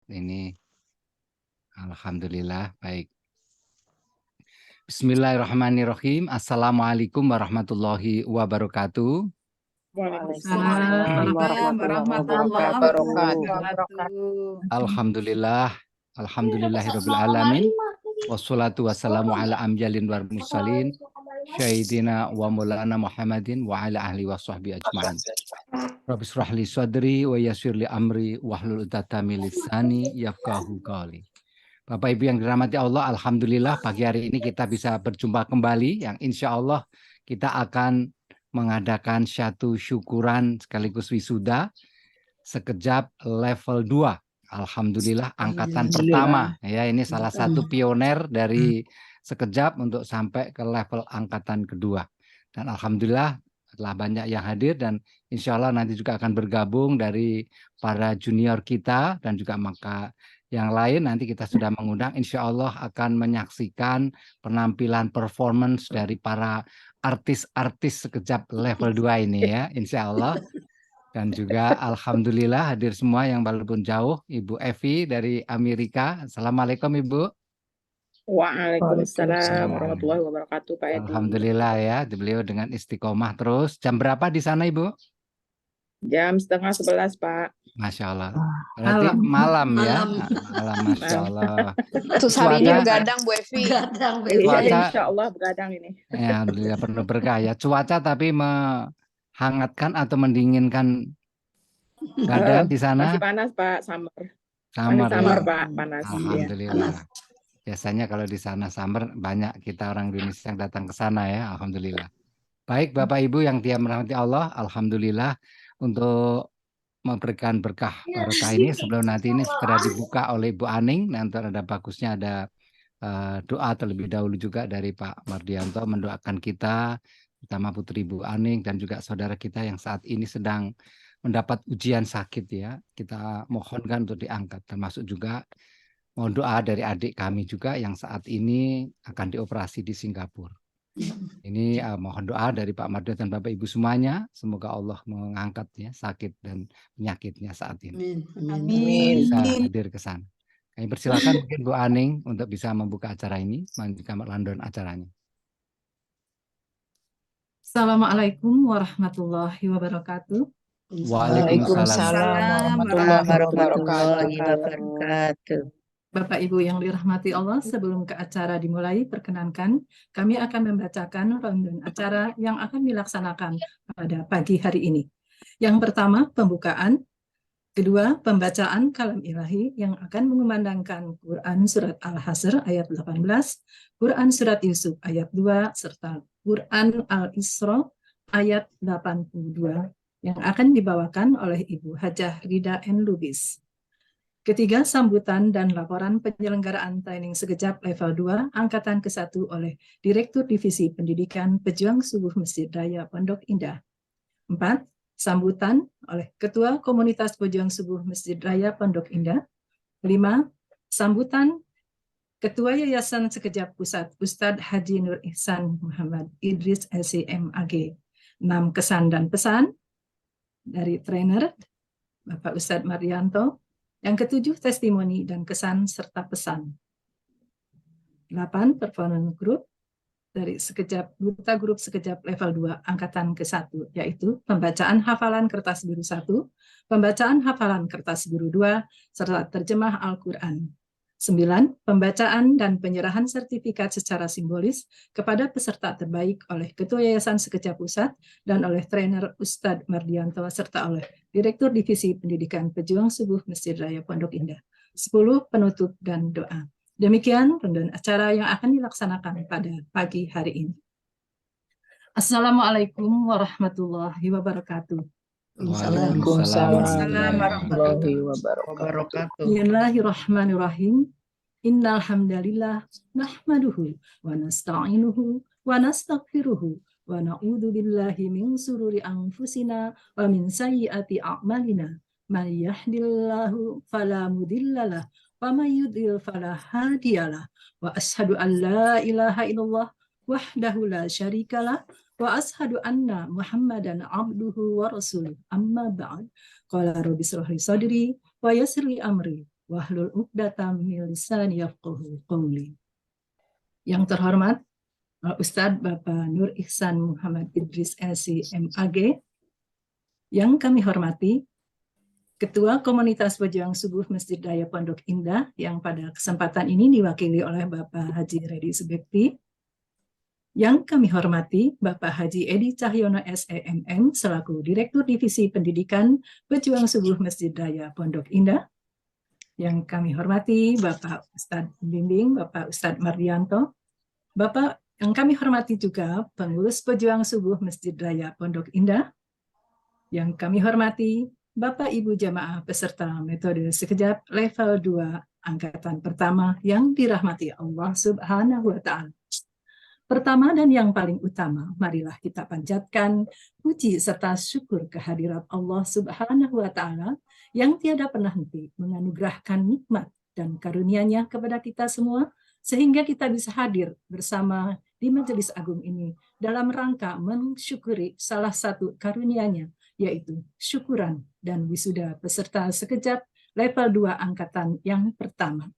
Ini alhamdulillah baik. Bismillahirrahmanirrahim. Assalamualaikum warahmatullahi wabarakatuh. Waalaikumsalam warahmatullahi wabarakatuh. Alhamdulillah, alhamdulillahirabbil alamin. Wassalatu wassalamu ala amjalin wal mursalin syahidina wa maulana Muhammadin wa ala ahli wa sahbihi ajma'in. Rabbi shrah li sadri wa yassir li amri wahlul 'uqdatam min lisani yafqahu qawli. Bapak Ibu yang dirahmati Allah, alhamdulillah pagi hari ini kita bisa berjumpa kembali yang insya Allah kita akan mengadakan satu syukuran sekaligus wisuda sekejap level 2. Alhamdulillah angkatan pertama ya, ini salah satu pioner dari sekejap untuk sampai ke level angkatan kedua. Dan alhamdulillah telah banyak yang hadir dan insya Allah nanti juga akan bergabung dari para junior kita dan juga maka yang lain nanti kita sudah mengundang, insya Allah akan menyaksikan penampilan performance dari para artis-artis sekejap level 2 ini ya, insya Allah. Dan juga alhamdulillah hadir semua yang walaupun jauh, Ibu Evi dari Amerika. Assalamualaikum Ibu. Waalaikumsalam warahmatullahi wabarakatuh Pak Edi. Alhamdulillah ya, beliau dengan istiqomah terus. Jam berapa di sana Ibu? Jam 10:30 Pak. Masya Allah. Berarti malam ya. Malam, Masya Allah. Terus hari ini begadang Bu Evi. Iya, insya Allah begadang ini. Ya, alhamdulillah penuh berkah ya. Cuaca tapi menghangatkan atau mendinginkan badan di sana? Masih panas Pak, summer. Summer, summer ya? Pak, panas. Alhamdulillah. Ya. Biasanya kalau di sana summer banyak kita orang Indonesia yang datang ke sana ya. Alhamdulillah. Baik Bapak Ibu yang dia merahmati Allah, alhamdulillah untuk memberikan berkah barokah ini sebelum nanti ini segera dibuka oleh Ibu Aning. Nanti ada bagusnya ada doa terlebih dahulu juga dari Pak Mardianto mendoakan kita, terutama Putri Ibu Aning dan juga saudara kita yang saat ini sedang mendapat ujian sakit ya. Kita mohonkan untuk diangkat, termasuk juga mohon doa dari adik kami juga yang saat ini akan dioperasi di Singapura. Ini mohon doa dari Pak Mardianto dan Bapak Ibu semuanya, semoga Allah mengangkat ya sakit dan penyakitnya saat ini. Amin. Bisa hadir ke sana. Kami persilakan mungkin Bu Aning untuk bisa membuka acara ini, Kamar London acaranya. Assalamualaikum warahmatullahi wabarakatuh. Waalaikumsalam warahmatullahi wabarakatuh. Bapak Ibu yang dirahmati Allah, sebelum ke acara dimulai, perkenankan kami akan membacakan rundown acara yang akan dilaksanakan pada pagi hari ini. Yang pertama, pembukaan. Kedua, pembacaan kalam ilahi yang akan mengumandangkan Quran Surat Al-Hasr ayat 18, Quran Surat Yusuf ayat 2, serta Quran Al-Isra ayat 82 yang akan dibawakan oleh Ibu Hajah Rida N. Lubis. Ketiga, sambutan dan laporan penyelenggaraan training sekejap level 2 Angkatan ke-1 oleh Direktur Divisi Pendidikan Pejuang Subuh Masjid Raya Pondok Indah. 4. Sambutan oleh Ketua Komunitas Pejuang Subuh Masjid Raya Pondok Indah. 5. Sambutan Ketua Yayasan Sekejap Pusat Ustadz Haji Nur Ihsan Muhammad Idris LCMAG. 6. Kesan dan pesan dari trainer Bapak Ustadz Mardianto. Yang ke-7, testimoni dan kesan serta pesan. 8, performance group dari duta grup sekejap level 2 angkatan ke-1, yaitu pembacaan hafalan kertas biru 1, pembacaan hafalan kertas biru 2, serta terjemah Al-Quran. 9, pembacaan dan penyerahan sertifikat secara simbolis kepada peserta terbaik oleh Ketua Yayasan Sekejap Pusat dan oleh trainer Ustadz Mardianto serta oleh Direktur Divisi Pendidikan Pejuang Subuh Masjid Raya Pondok Indah. 10, penutup dan doa. Demikian rundown acara yang akan dilaksanakan pada pagi hari ini. Assalamualaikum warahmatullahi wabarakatuh. Waalaikumsalam warahmatullahi wabarakatuh. Bismillahirrahmanirrahim. Innal hamdalillah nahmaduhu wa nasta'inuhu wa nastaghfiruhu wa na'udzu billahi min sururi anfusina wa min sayyiati a'malina. May yahdihillahu fala mudhillalah wa may yudhlil fala hadiyalah. Wa asyhadu an la ilaha illallah wahdahu la syarikalah wa ashhadu anna Muhammadan abduhu wa rasuluh. Amma ba'd. Qala rabbi shrah li sadri wa yassir li amri wahlul 'uqdatam min lisani yafqahu qawli. Yang terhormat Ustadz Bapak Nur Ihsan Muhammad Idris LC MAG, yang kami hormati Ketua Komunitas Pejuang Subuh Masjid Raya Pondok Indah yang pada kesempatan ini diwakili oleh Bapak Haji Redi Subekti, yang kami hormati Bapak Haji Edi Cahyono SEMM selaku Direktur Divisi Pendidikan Pejuang Subuh Masjid Raya Pondok Indah, yang kami hormati Bapak Ustadz Bimbing, Bapak Ustadz Mardianto, Bapak yang kami hormati juga pengurus Pejuang Subuh Masjid Raya Pondok Indah, yang kami hormati Bapak Ibu jamaah peserta metode sekejap level 2 angkatan pertama yang dirahmati Allah Subhanahu wa Ta'ala. Pertama dan yang paling utama, marilah kita panjatkan puji serta syukur kehadirat Allah Subhanahu wa Ta'ala yang tiada pernah henti menganugerahkan nikmat dan karunia-Nya kepada kita semua, sehingga kita bisa hadir bersama di Majelis Agung ini dalam rangka mensyukuri salah satu karunia-Nya, yaitu syukuran dan wisuda peserta sekejap level 2 angkatan yang pertama.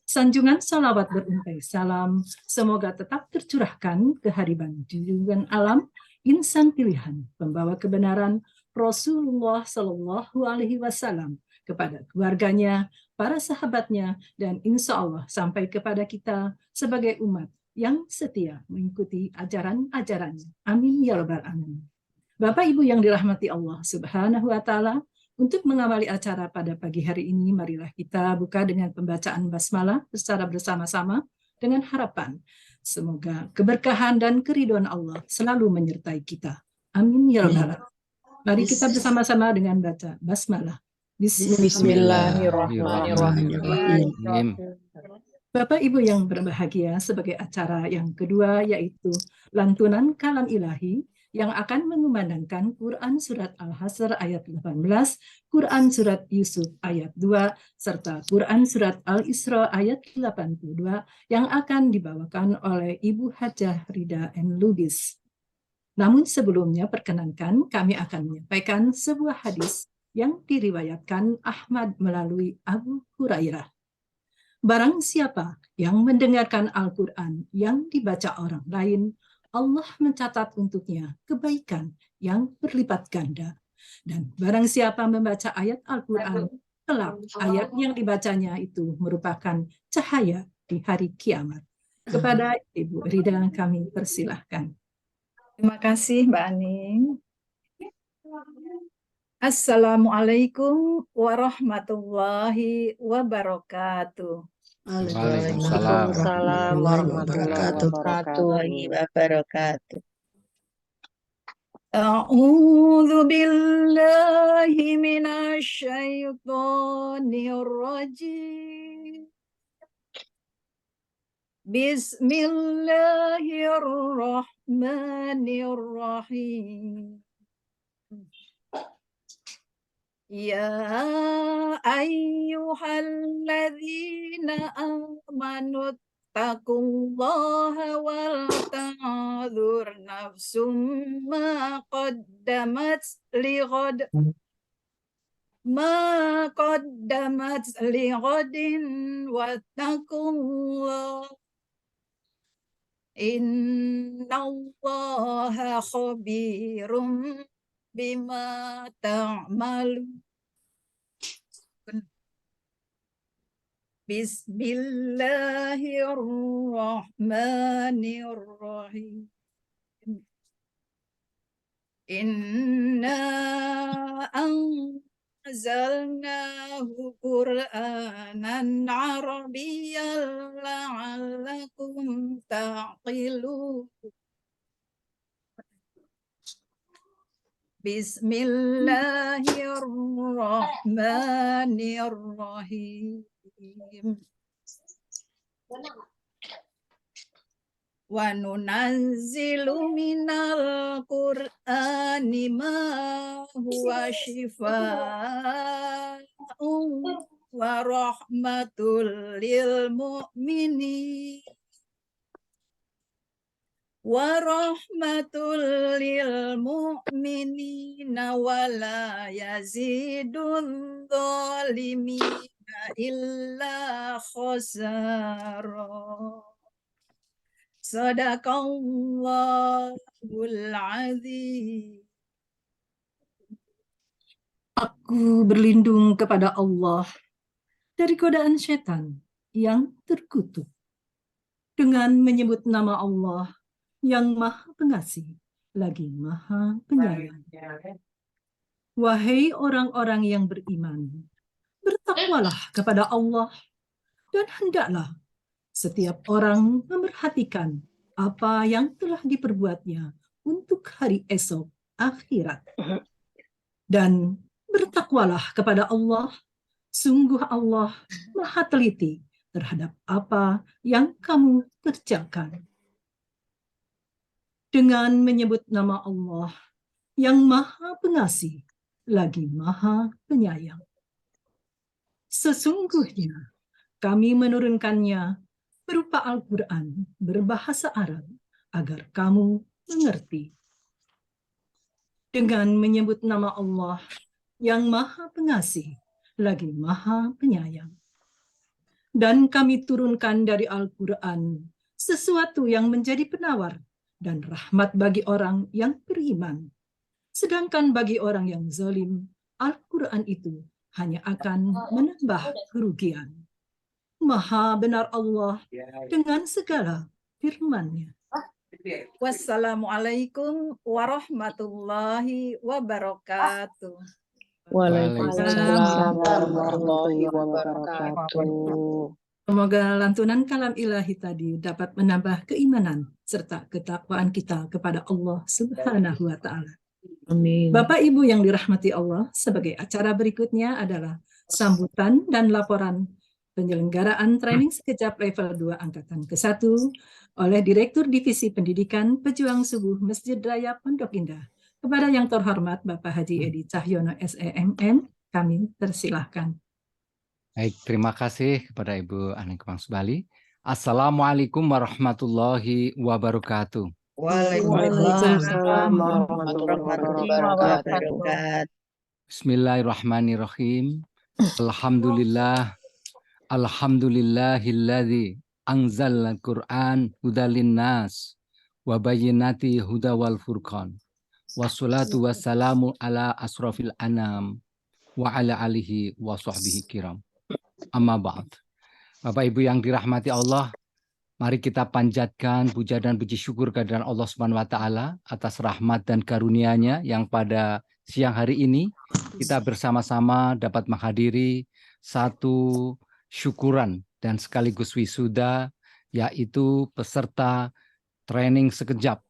Sanjungan salawat beruntai salam semoga tetap tercurahkan kehadiran junjungan alam, insan pilihan, pembawa kebenaran Rasulullah Shallallahu Alaihi Wasallam kepada keluarganya, para sahabatnya, dan insya Allah sampai kepada kita sebagai umat yang setia mengikuti ajaran-ajarannya. Amin ya rabbal alamin. Bapak Ibu yang dirahmati Allah Subhanahu wa Ta'ala, untuk mengawali acara pada pagi hari ini, marilah kita buka dengan pembacaan basmalah secara bersama-sama dengan harapan semoga keberkahan dan keridhaan Allah selalu menyertai kita. Amin ya rabbal alamin. Mari kita bersama-sama dengan baca basmalah. Bismillahirrahmanirrahim. Bapak Ibu yang berbahagia, sebagai acara yang kedua yaitu lantunan kalam ilahi yang akan mengumandangkan Quran Surat Al-Hasr ayat 18, Quran Surat Yusuf ayat 2, serta Quran Surat Al-Isra ayat 82 yang akan dibawakan oleh Ibu Hajah Rida N. Lubis. Namun sebelumnya perkenankan kami akan menyampaikan sebuah hadis yang diriwayatkan Ahmad melalui Abu Hurairah. Barang siapa yang mendengarkan Al-Quran yang dibaca orang lain, Allah mencatat untuknya kebaikan yang berlipat ganda. Dan barang siapa membaca ayat Al-Quran, kelak ayat yang dibacanya itu merupakan cahaya di hari kiamat. Kepada Ibu Rida kami persilahkan. Terima kasih Mbak Aning. Assalamualaikum warahmatullahi wabarakatuh. Waalaikumsalam warahmatullahi wabarakatuh. A'udzu billahi minasy syaithanir rajim. Bismillahirrahmanirrahim. Ya ayyuhalladzina amanu taqullaha wal tanzur nafsum ma qaddamat lighadin wattaqullah innallaha khabirum bima ta'malun. Bismillahirrahmanirrahim. Inna anzalnahu Qur'anan Arabiyyan la'allakum ta'qilun. Bismillahirrahmanirrahim. Wa nunazzilu minal Qur'ani ma huwa shifaa'un wa rahmatul lil mu'minin. Warahmatul lil mu'minina wala yazidun zalimina إلا خسارا صدق الله العظيم. Aku berlindung kepada Allah dari godaan setan yang terkutuk dengan menyebut nama Allah yang Maha Pengasih lagi Maha Penyayang. Wahai orang-orang yang beriman, bertakwalah kepada Allah dan hendaklah setiap orang memperhatikan apa yang telah diperbuatnya untuk hari esok akhirat. Dan bertakwalah kepada Allah, sungguh Allah Maha teliti terhadap apa yang kamu kerjakan. Dengan menyebut nama Allah yang Maha Pengasih lagi Maha Penyayang. Sesungguhnya kami menurunkannya berupa Al-Quran berbahasa Arab agar kamu mengerti. Dengan menyebut nama Allah yang Maha Pengasih lagi Maha Penyayang. Dan kami turunkan dari Al-Quran sesuatu yang menjadi penawar dan rahmat bagi orang yang beriman. Sedangkan bagi orang yang zalim, Al-Quran itu hanya akan menambah kerugian. Maha benar Allah dengan segala firman-Nya. Wassalamualaikum warahmatullahi wabarakatuh. Waalaikumsalam warahmatullahi wabarakatuh. Semoga lantunan kalam ilahi tadi dapat menambah keimanan serta ketakwaan kita kepada Allah Subhanahu wa Ta'ala. Amin. Bapak Ibu yang dirahmati Allah, sebagai acara berikutnya adalah sambutan dan laporan penyelenggaraan training sekejap level 2 Angkatan ke-1 oleh Direktur Divisi Pendidikan Pejuang Subuh Masjid Raya Pondok Indah. Kepada yang terhormat Bapak Haji Edi Cahyono SEMM, kami persilahkan. Baik, terima kasih kepada Ibu Aning Kemang Subali. Assalamualaikum warahmatullahi wabarakatuh. Waalaikumsalam warahmatullahi wabarakatuh. Bismillahirrahmanirrahim. Alhamdulillahilladzi anzalal Qur'an hudalin nas wa bayyinati huda wal furqan. Wassalatu wassalamu ala asrafil anam wa ala alihi wa sahbihi kiram. Amma ba'd. Bapak Ibu yang dirahmati Allah, mari kita panjatkan puja dan puji syukur kehadirat Allah Subhanahu wa Ta'ala atas rahmat dan karunia-Nya yang pada siang hari ini kita bersama-sama dapat menghadiri satu syukuran dan sekaligus wisuda, yaitu peserta training sekejap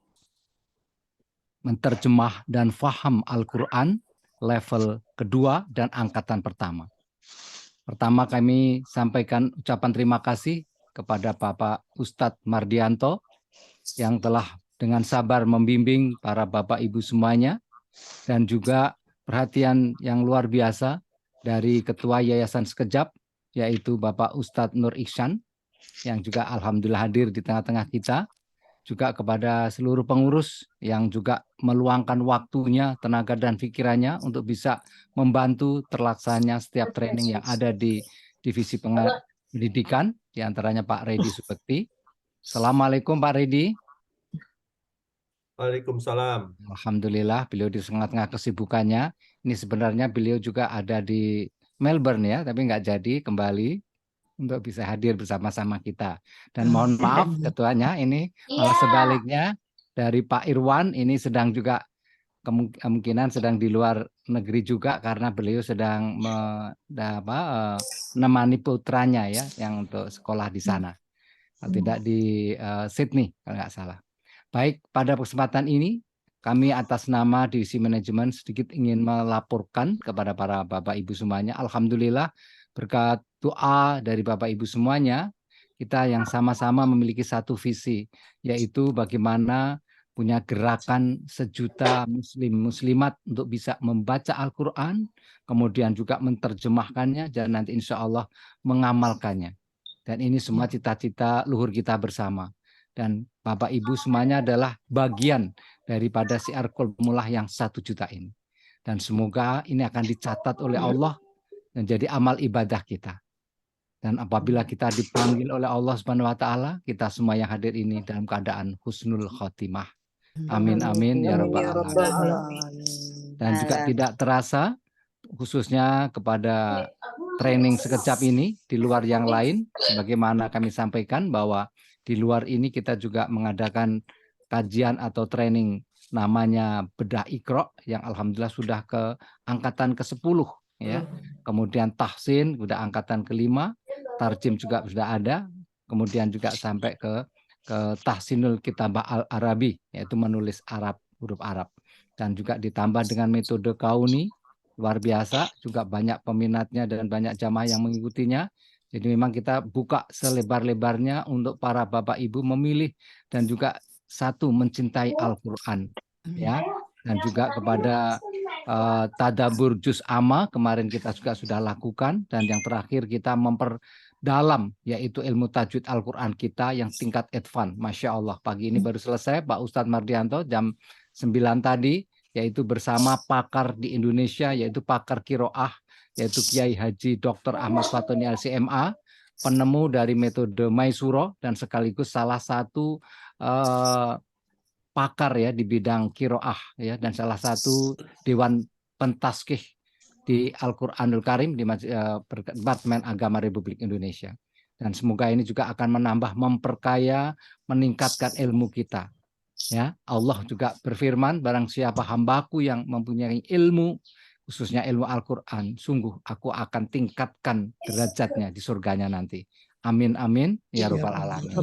menterjemah dan faham Al-Quran level kedua dan angkatan pertama. Pertama kami sampaikan ucapan terima kasih kepada Bapak Ustadz Mardianto yang telah dengan sabar membimbing para Bapak Ibu semuanya, dan juga perhatian yang luar biasa dari Ketua Yayasan Sekejap, yaitu Bapak Ustadz Nur Ihsan, yang juga alhamdulillah hadir di tengah-tengah kita. Juga kepada seluruh pengurus yang juga meluangkan waktunya, tenaga dan pikirannya untuk bisa membantu terlaksananya setiap training yang ada di Divisi Pendidikan, diantaranya Pak Redi Subekti. Assalamualaikum Pak Redi. Waalaikumsalam. Alhamdulillah beliau di tengah-tengah kesibukannya. Ini sebenarnya beliau juga ada di Melbourne ya, tapi nggak jadi kembali untuk bisa hadir bersama-sama kita. Dan mohon maaf ketuanya, ini malah sebaliknya dari Pak Irwan, ini sedang juga kemungkinan sedang di luar negeri juga karena beliau sedang menemani putranya ya yang untuk sekolah di sana. Tidak di Sydney kalau nggak salah. Baik, pada kesempatan ini kami atas nama Divisi Manajemen sedikit ingin melaporkan kepada para Bapak Ibu semuanya. Alhamdulillah berkat doa dari Bapak Ibu semuanya, kita yang sama-sama memiliki satu visi, yaitu bagaimana punya gerakan 1 juta muslim muslimat untuk bisa membaca Al-Quran, kemudian juga menerjemahkannya, dan nanti insya Allah mengamalkannya. Dan ini semua cita-cita luhur kita bersama. Dan Bapak Ibu semuanya adalah bagian daripada siar Qulmulah yang 1 juta ini. Dan semoga ini akan dicatat oleh Allah menjadi amal ibadah kita. Dan apabila kita dipanggil oleh Allah Subhanahu wa taala, kita semua yang hadir ini dalam keadaan husnul khotimah. Amin amin ya rabbal alamin. Dan juga tidak terasa, khususnya kepada training sekejap ini di luar yang lain, sebagaimana kami sampaikan bahwa di luar ini kita juga mengadakan kajian atau training namanya bedah Iqra yang alhamdulillah sudah ke angkatan ke-10 ya. Kemudian tahsin sudah angkatan ke-5, tarjim juga sudah ada, kemudian juga sampai ke tahsinul kitabah al-arabi, yaitu menulis Arab, huruf Arab. Dan juga ditambah dengan metode kauni, luar biasa, juga banyak peminatnya dan banyak jamaah yang mengikutinya. Jadi memang kita buka selebar-lebarnya untuk para bapak ibu memilih dan juga satu mencintai Al-Quran, ya. Dan juga kepada tadabur juz amma kemarin kita juga sudah lakukan, dan yang terakhir kita memperdalam yaitu ilmu tajwid Al-Quran kita yang tingkat advance. Masya Allah, pagi ini baru selesai Pak Ustadz Mardianto jam 9 tadi, yaitu bersama pakar di Indonesia, yaitu pakar kiroah, yaitu Kiai Haji Dr. Ahmad Fatoni LCMA, penemu dari metode Maisuro dan sekaligus salah satu pakar ya di bidang kiroah ya, dan salah satu dewan pentaskih di Al-Qur'anul Karim di Departemen Agama Republik Indonesia. Dan semoga ini juga akan menambah, memperkaya, meningkatkan ilmu kita. Ya, Allah juga berfirman, barang siapa hambaku yang mempunyai ilmu, khususnya ilmu Al-Qur'an, sungguh aku akan tingkatkan derajatnya di surganya nanti. Amin amin ya rabbal alamin.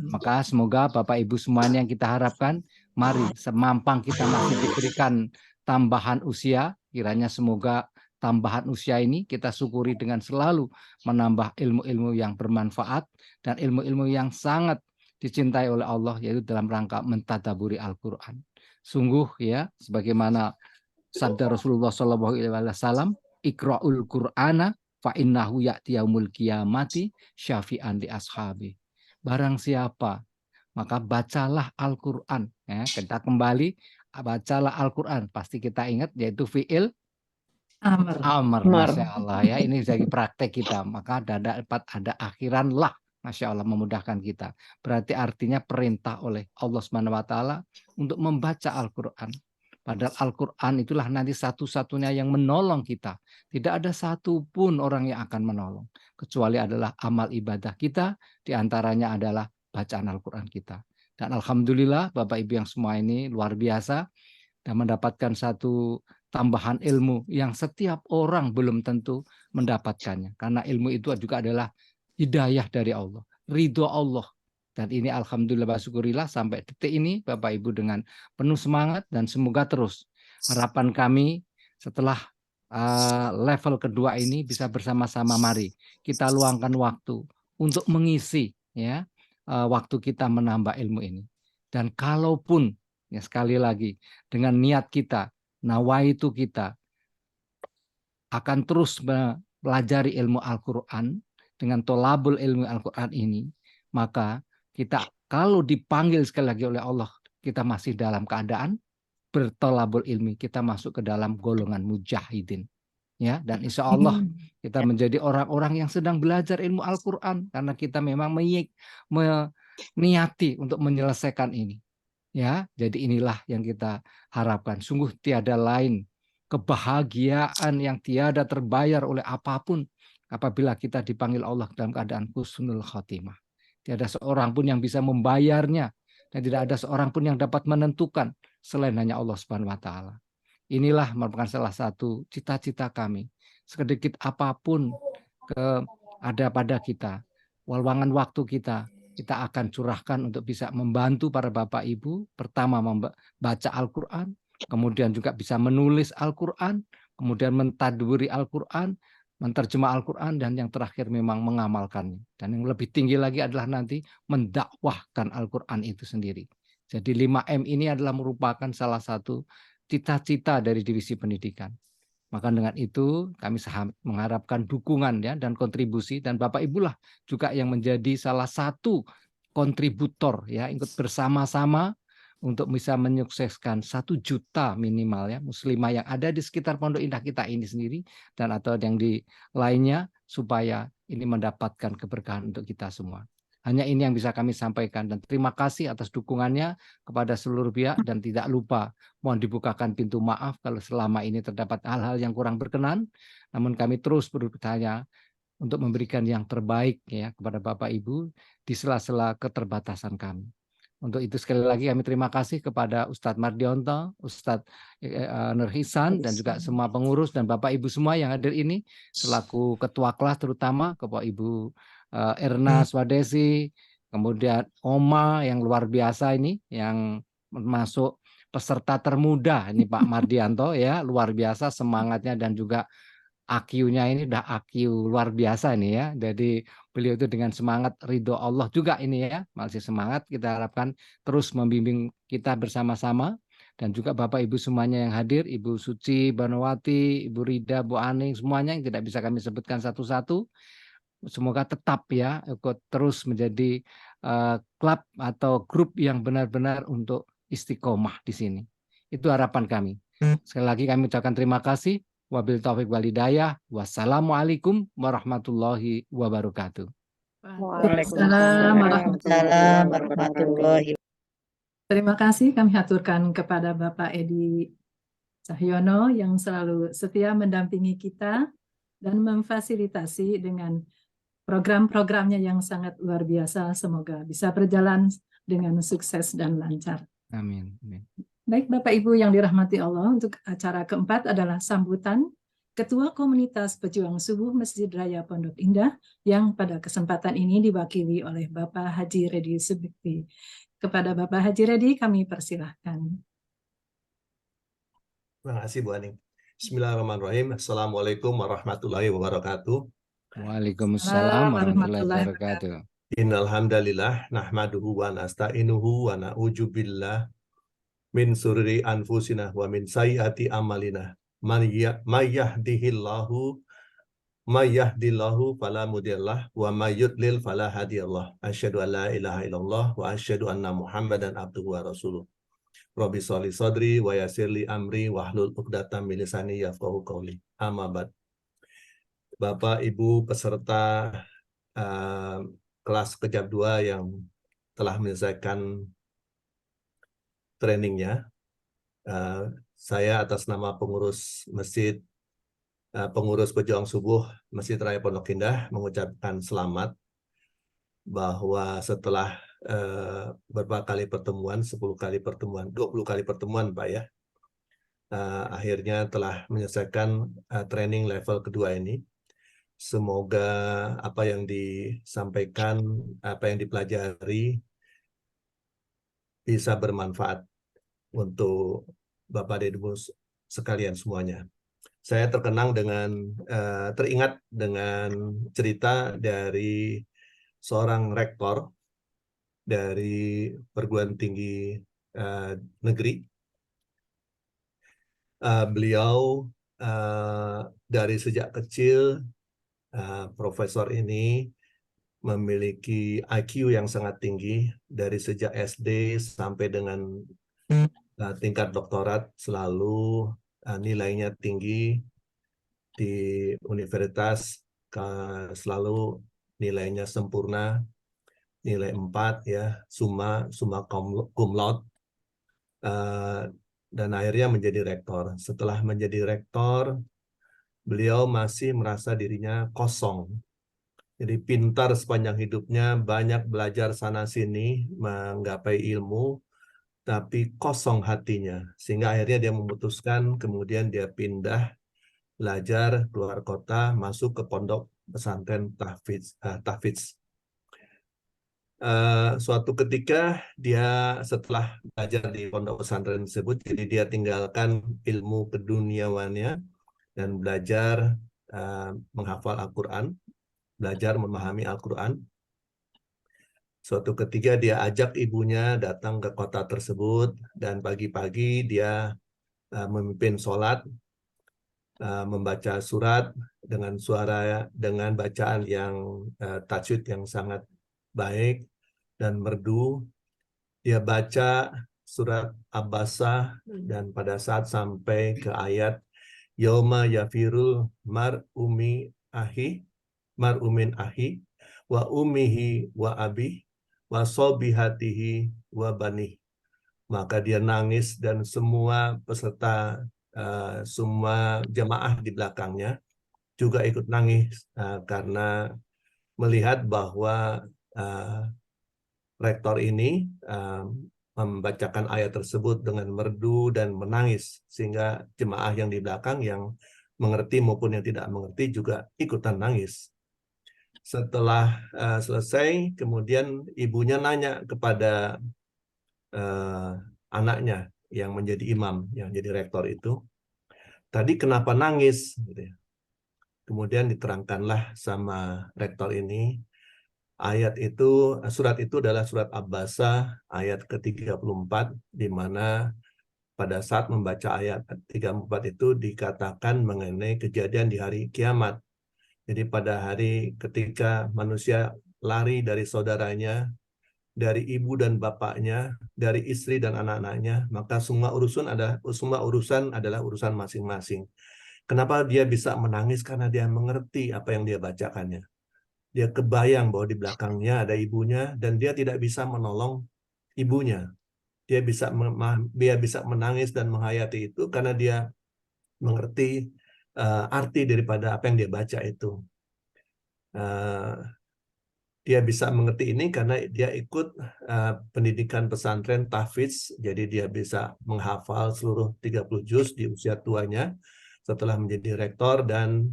Maka semoga Bapak Ibu semuanya yang kita harapkan, mari semampang kita masih diberikan tambahan usia, kiranya semoga tambahan usia ini kita syukuri dengan selalu menambah ilmu-ilmu yang bermanfaat dan ilmu-ilmu yang sangat dicintai oleh Allah, yaitu dalam rangka mentadaburi Al-Quran. Sungguh ya, sebagaimana sabda Rasulullah SAW, Iqra'ul Qur'ana fa innahu ya'ti yaumul qiyamati syafi'an li ashabi. Barang siapa, maka bacalah Al-Quran. Ya, kita kembali, bacalah Al-Quran. Pasti kita ingat, yaitu fi'il amr. Masya Allah ya, ini jadi praktek kita. Maka dapat ada akhiran lah. Masya Allah, memudahkan kita. Berarti artinya perintah oleh Allah Subhanahu wa taala untuk membaca Al-Quran. Padahal Al-Quran itulah nanti satu-satunya yang menolong kita. Tidak ada satupun orang yang akan menolong. Kecuali adalah amal ibadah kita, diantaranya adalah bacaan Al-Quran kita. Dan alhamdulillah Bapak Ibu yang semua ini luar biasa dan mendapatkan satu tambahan ilmu yang setiap orang belum tentu mendapatkannya. Karena ilmu itu juga adalah hidayah dari Allah, ridho Allah. Dan ini alhamdulillah syukurillah sampai detik ini Bapak Ibu dengan penuh semangat, dan semoga terus harapan kami setelah level kedua ini bisa bersama-sama, mari kita luangkan waktu untuk mengisi ya waktu kita menambah ilmu ini. Dan kalaupun ya sekali lagi dengan niat kita, nawaitu kita akan terus mempelajari ilmu Al-Quran dengan tolabul ilmu Al-Quran ini, maka kita kalau dipanggil sekali lagi oleh Allah, kita masih dalam keadaan bertolabul ilmi, kita masuk ke dalam golongan mujahidin. Ya, dan insya Allah kita menjadi orang-orang yang sedang belajar ilmu Al-Quran karena kita memang meniati untuk menyelesaikan ini. Ya, jadi inilah yang kita harapkan. Sungguh tiada lain kebahagiaan yang tiada terbayar oleh apapun apabila kita dipanggil Allah dalam keadaan husnul khotimah. Tiada seorang pun yang bisa membayarnya, dan tidak ada seorang pun yang dapat menentukan selain hanya Allah Subhanahu wa taala. Inilah merupakan salah satu cita-cita kami. Sedikit apapun ada pada kita, walangan waktu kita akan curahkan untuk bisa membantu para Bapak Ibu, pertama membaca Al-Quran, kemudian juga bisa menulis Al-Quran, kemudian mentadburi Al-Quran, menterjemah Al-Quran, dan yang terakhir memang mengamalkannya. Dan yang lebih tinggi lagi adalah nanti mendakwahkan Al-Quran itu sendiri. Jadi 5M ini adalah merupakan salah satu cita-cita dari divisi pendidikan. Maka dengan itu kami mengharapkan dukungan ya dan kontribusi, dan Bapak Ibu lah juga yang menjadi salah satu kontributor ya, ikut bersama-sama untuk bisa menyukseskan 1 juta minimal ya muslimah yang ada di sekitar Pondok Indah kita ini sendiri, dan atau yang di lainnya, supaya ini mendapatkan keberkahan untuk kita semua. Hanya ini yang bisa kami sampaikan, dan terima kasih atas dukungannya kepada seluruh pihak, dan tidak lupa mohon dibukakan pintu maaf kalau selama ini terdapat hal-hal yang kurang berkenan, namun kami terus berupaya untuk memberikan yang terbaik ya kepada Bapak Ibu di sela-sela keterbatasan kami. Untuk itu sekali lagi kami terima kasih kepada Ustadz Mardionto, Ustadz Nur Hisan, dan juga semua pengurus dan Bapak Ibu semua yang hadir ini, selaku ketua kelas terutama Bapak Ibu Erna Swadesi, kemudian Oma yang luar biasa ini, yang masuk peserta termuda ini Pak Mardianto ya, luar biasa semangatnya, dan juga AQ-nya ini udah AQ luar biasa ini ya. Jadi beliau itu dengan semangat ridho Allah juga ini ya, masih semangat. Kita harapkan terus membimbing kita bersama-sama, dan juga Bapak Ibu semuanya yang hadir, Ibu Suci, Banowati, Ibu Rida, Bu Aning, semuanya yang tidak bisa kami sebutkan satu-satu. Semoga tetap ya ikut terus menjadi klub atau grup yang benar-benar untuk istiqomah di sini. Itu harapan kami. Sekali lagi kami ucapkan terima kasih. Wabil taufiq wal hidayah. Wassalamualaikum warahmatullahi wabarakatuh. Waalaikumsalam Waalaikumsalam warahmatullahi wabarakatuh. Terima kasih kami haturkan kepada Bapak Edi Cahyono yang selalu setia mendampingi kita dan memfasilitasi dengan program-programnya yang sangat luar biasa. Semoga bisa berjalan dengan sukses dan lancar. Amin. Amin. Baik Bapak Ibu yang dirahmati Allah, untuk acara keempat adalah sambutan Ketua Komunitas Pejuang Subuh Masjid Raya Pondok Indah, yang pada kesempatan ini diwakili oleh Bapak Haji Redi Subekti. Kepada Bapak Haji Redi kami persilahkan. Terima kasih Bu Aning. Bismillahirrahmanirrahim. Assalamualaikum warahmatullahi wabarakatuh. Waalaikumsalam warahmatullahi wabarakatuh. Innal hamdalillah nahmaduhu wa nasta'inuhu wa na'udzu billah min sururi anfusina wa min sayyiati amalina. May yahdihillahu fala mudhillalah wa may yudlil fala hadiyalah. Asyhadu an la ilaha illallah wa asyhadu anna Muhammadan abduhu wa rasuluh. Rabbi sholli sadri wa yassirli amri wahlul 'uqdatam min lisani yafqahu qawli. Amma ba'd. Bapak Ibu peserta kelas Kejab 2 yang telah menyelesaikan trainingnya, saya atas nama pengurus masjid, pengurus Pejuang Subuh Masjid Raya Pondok Indah mengucapkan selamat bahwa setelah beberapa kali pertemuan, 10 kali pertemuan, 20 kali pertemuan Pak ya, akhirnya telah menyelesaikan training level kedua ini. Semoga apa yang disampaikan, apa yang dipelajari bisa bermanfaat untuk Bapak dan Ibu sekalian semuanya. Saya teringat dengan cerita dari seorang rektor dari perguruan tinggi negeri. Beliau dari sejak kecil, profesor ini memiliki IQ yang sangat tinggi dari sejak SD sampai dengan tingkat doktorat, selalu nilainya tinggi di universitas, selalu nilainya sempurna, nilai 4 ya, summa cum laude, dan akhirnya menjadi rektor. Setelah menjadi rektor, beliau masih merasa dirinya kosong. Jadi pintar sepanjang hidupnya, banyak belajar sana-sini, menggapai ilmu, tapi kosong hatinya. Sehingga akhirnya dia memutuskan, kemudian dia pindah, belajar, keluar kota, masuk ke pondok pesantren Tahfidz. Suatu ketika dia setelah belajar di pondok pesantren tersebut, jadi dia tinggalkan ilmu keduniawannya dan belajar menghafal Al-Quran, belajar memahami Al-Quran. Suatu ketika dia ajak ibunya datang ke kota tersebut, dan pagi-pagi dia memimpin sholat, membaca surat dengan dengan bacaan yang tajwid yang sangat baik dan merdu. Dia baca surat Abasa, dan pada saat sampai ke ayat Yauma yafirul mar'umi ahi, mar'umin ahi wa ummihi wa abi wa sobihatihi wa bani. Maka dia nangis dan semua peserta, semua jamaah di belakangnya juga ikut nangis karena melihat bahwa rektor ini membacakan ayat tersebut dengan merdu dan menangis, sehingga jemaah yang di belakang yang mengerti maupun yang tidak mengerti juga ikutan nangis. Setelah selesai, kemudian ibunya nanya kepada anaknya yang menjadi imam, yang jadi rektor itu, tadi kenapa nangis? Kemudian diterangkanlah sama rektor ini, surat itu adalah surat Abbasah ayat ke-34, di mana pada saat membaca ayat 34 itu dikatakan mengenai kejadian di hari kiamat. Jadi pada hari ketika manusia lari dari saudaranya, dari ibu dan bapaknya, dari istri dan anak-anaknya, maka semua urusan adalah urusan masing-masing. Kenapa dia bisa menangis? Karena dia mengerti apa yang dia bacakannya. Dia kebayang bahwa di belakangnya ada ibunya dan dia tidak bisa menolong ibunya. Dia bisa menangis dan menghayati itu karena dia mengerti arti daripada apa yang dia baca itu. Dia bisa mengerti ini karena dia ikut pendidikan pesantren tahfidz, jadi dia bisa menghafal seluruh 30 juz di usia tuanya setelah menjadi rektor dan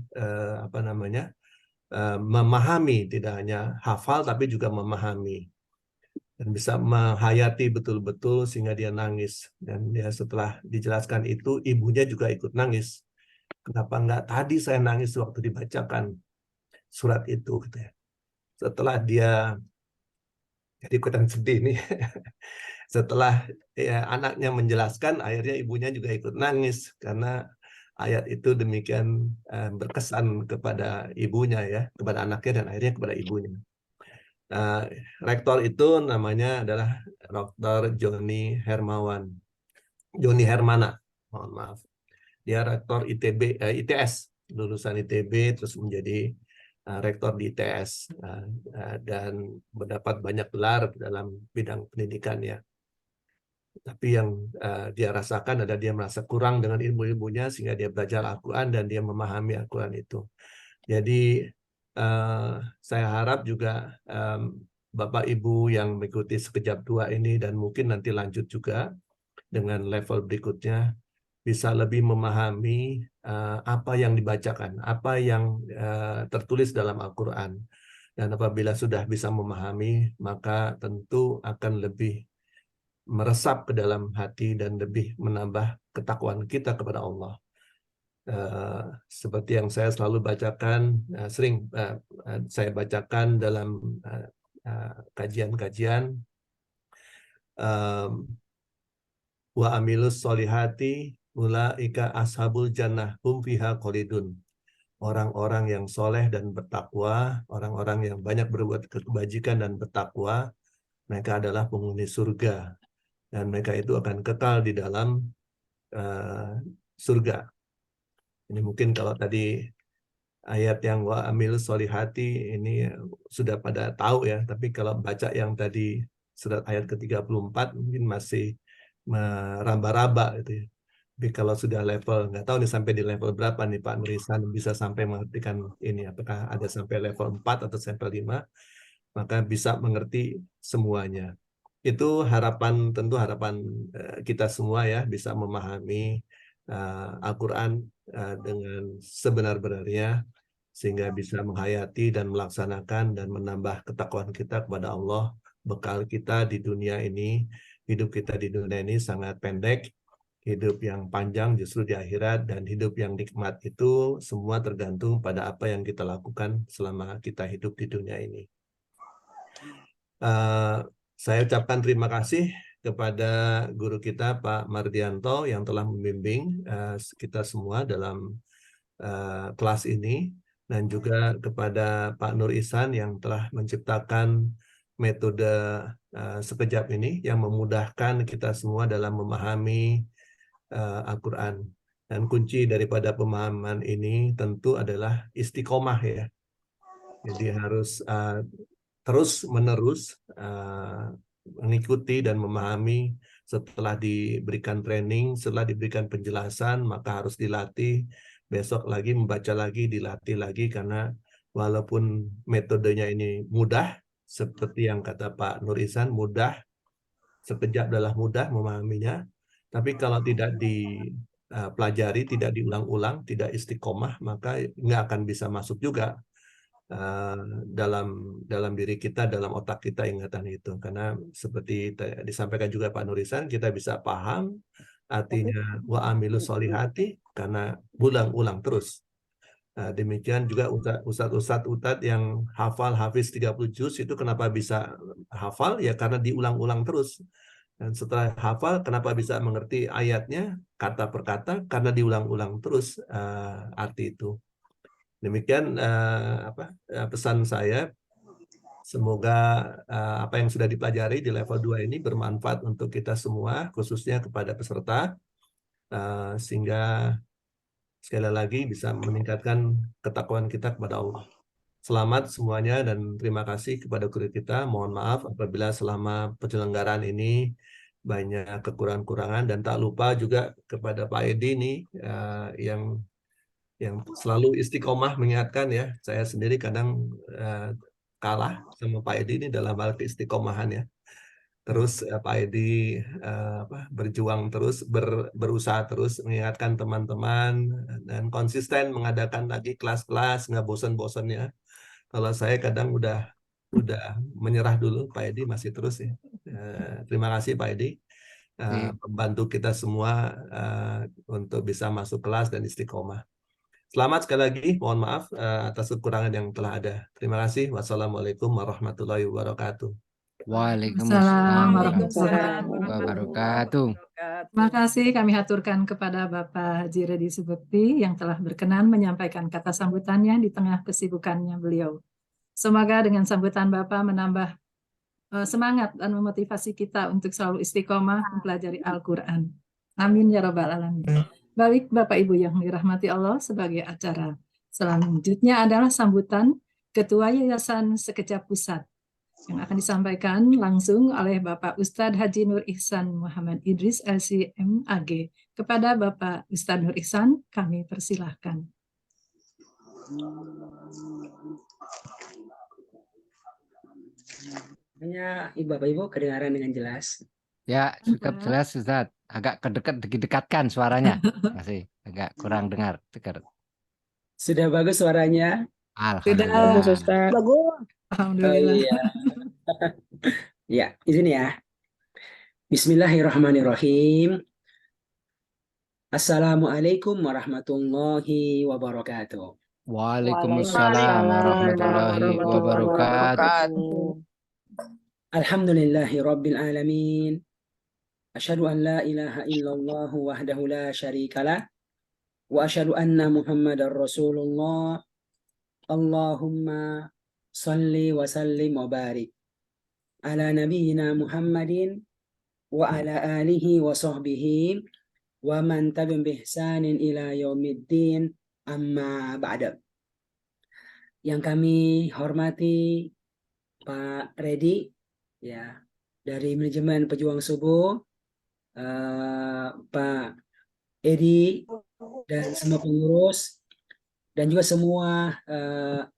memahami, tidak hanya hafal tapi juga memahami dan bisa menghayati betul-betul sehingga dia nangis. Dan dia setelah dijelaskan itu, ibunya juga ikut nangis. Kenapa enggak tadi saya nangis waktu dibacakan surat itu, gitu ya. Setelah dia jadi ikutan sedih nih. Setelah anaknya menjelaskan, akhirnya ibunya juga ikut nangis karena ayat itu demikian berkesan kepada ibunya, ya, kepada anaknya dan akhirnya kepada ibunya. Rektor itu namanya adalah Dr. Joni Hermana, mohon maaf. Dia rektor ITS, lulusan ITB, terus menjadi rektor di ITS dan mendapat banyak gelar dalam bidang pendidikannya. Tapi yang dia rasakan adalah dia merasa kurang dengan ilmu-ilmunya sehingga dia belajar Al-Quran dan dia memahami Al-Quran itu. Jadi saya harap juga Bapak Ibu yang mengikuti Sekejap Dua ini dan mungkin nanti lanjut juga dengan level berikutnya bisa lebih memahami apa yang dibacakan, apa yang tertulis dalam Al-Quran. Dan apabila sudah bisa memahami, maka tentu akan lebih meresap ke dalam hati dan lebih menambah ketakwaan kita kepada Allah. Seperti yang saya selalu bacakan, sering saya bacakan dalam kajian-kajian, wa amilus solihati ulaika ashabul jannah hum fiha khalidun. Orang-orang yang soleh dan bertakwa, orang-orang yang banyak berbuat kebajikan dan bertakwa, mereka adalah penghuni surga dan mereka itu akan kekal di dalam surga. Ini mungkin kalau tadi ayat yang wa amilus solihati ini sudah pada tahu ya, tapi kalau baca yang tadi surat ayat ke-34 mungkin masih meraba-raba gitu ya. Tapi kalau sudah level, nggak tahu nih sampai di level berapa nih Pak Nurisan bisa sampai mengertikan ini, apakah ada sampai level 4 atau sampai 5, maka bisa mengerti semuanya. Itu tentu harapan kita semua ya, bisa memahami Al-Quran dengan sebenar-benarnya, sehingga bisa menghayati dan melaksanakan dan menambah ketakwaan kita kepada Allah. Bekal kita di dunia ini, hidup kita di dunia ini sangat pendek. Hidup yang panjang justru di akhirat, dan hidup yang nikmat itu semua tergantung pada apa yang kita lakukan selama kita hidup di dunia ini. Saya ucapkan terima kasih kepada guru kita Pak Mardianto yang telah membimbing kita semua dalam kelas ini, dan juga kepada Pak Nur Ihsan yang telah menciptakan metode sekejap ini yang memudahkan kita semua dalam memahami Al-Quran. Dan kunci daripada pemahaman ini tentu adalah istiqomah ya. Jadi harus terus-menerus mengikuti dan memahami. Setelah diberikan training, setelah diberikan penjelasan, maka harus dilatih. Besok lagi membaca lagi, dilatih lagi, karena walaupun metodenya ini mudah, seperti yang kata Pak Nur Ihsan, mudah, sekejap adalah mudah memahaminya, tapi kalau tidak dipelajari, tidak diulang-ulang, tidak istiqomah, maka nggak akan bisa masuk juga dalam diri kita, dalam otak kita ingatan itu. Karena seperti disampaikan juga Pak Nur Ihsan, kita bisa paham artinya wa amilu solihati karena ulang-ulang terus. Demikian juga ustadz yang hafal hafiz 30 juz itu kenapa bisa hafal? Ya karena diulang-ulang terus. Dan setelah hafal, kenapa bisa mengerti ayatnya kata per kata? Karena diulang-ulang terus arti itu. Demikian pesan saya. Semoga apa yang sudah dipelajari di level 2 ini bermanfaat untuk kita semua, khususnya kepada peserta, sehingga sekali lagi bisa meningkatkan ketakwaan kita kepada Allah. Selamat semuanya dan terima kasih kepada guru kita. Mohon maaf apabila selama penyelenggaraan ini banyak kekurangan-kurangan, dan tak lupa juga kepada Pak Edi nih yang selalu istiqomah mengingatkan ya. Saya sendiri kadang kalah sama Pak Edi ini dalam hal keistiqomahan ya. Terus Pak Edi berjuang terus, berusaha terus mengingatkan teman-teman dan konsisten mengadakan lagi kelas-kelas, nggak bosan-bosannya. Kalau saya kadang udah menyerah dulu, Pak Edi masih terus ya. Terima kasih Pak Edi, membantu kita semua untuk bisa masuk kelas dan istiqomah. Selamat sekali lagi, mohon maaf atas kekurangan yang telah ada. Terima kasih. Wassalamualaikum warahmatullahi wabarakatuh. Waalaikumsalam warahmatullahi wabarakatuh. Terima kasih kami haturkan kepada Bapak Haji Redi Subekti yang telah berkenan menyampaikan kata sambutannya di tengah kesibukannya beliau. Semoga dengan sambutan Bapak menambah semangat dan memotivasi kita untuk selalu istiqomah mempelajari Al-Quran. Amin ya rabbal alamin. Baik Bapak Ibu yang dirahmati Allah, sebagai acara selanjutnya adalah sambutan Ketua Yayasan Sekejap Pusat yang akan disampaikan langsung oleh Bapak Ustadz Haji Nur Ihsan Muhammad Idris LC.M.Ag. Kepada Bapak Ustadz Nur Ihsan, kami persilahkan. Bapak Ibu kedengaran dengan jelas? Ya, cukup jelas Ustaz. Agak didekatkan suaranya. Masih agak kurang dengar. Sudah bagus suaranya? Alhamdulillah. Bagus, Ustaz. Bagus. Alhamdulillah. Iya. Ya, izin ya. Bismillahirrahmanirrahim. Assalamualaikum warahmatullahi wabarakatuh. Waalaikumsalam warahmatullahi wabarakatuh. Alhamdulillahi rabbil alamin. Asyhadu an la ilaha illallah wahdahu la syarikalah. Wa asyhadu anna Muhammadar Rasulullah. Allahumma salli wa sallim wa barik ala nabiyyina Muhammadin wa ala alihi wa sahbihi wa man tabi'ahum bi ihsanin ila yaumiddin, amma ba'da. Yang kami hormati Pak Redi ya, dari manajemen Pejuang Subuh, Pak Edi dan semua pengurus, dan juga semua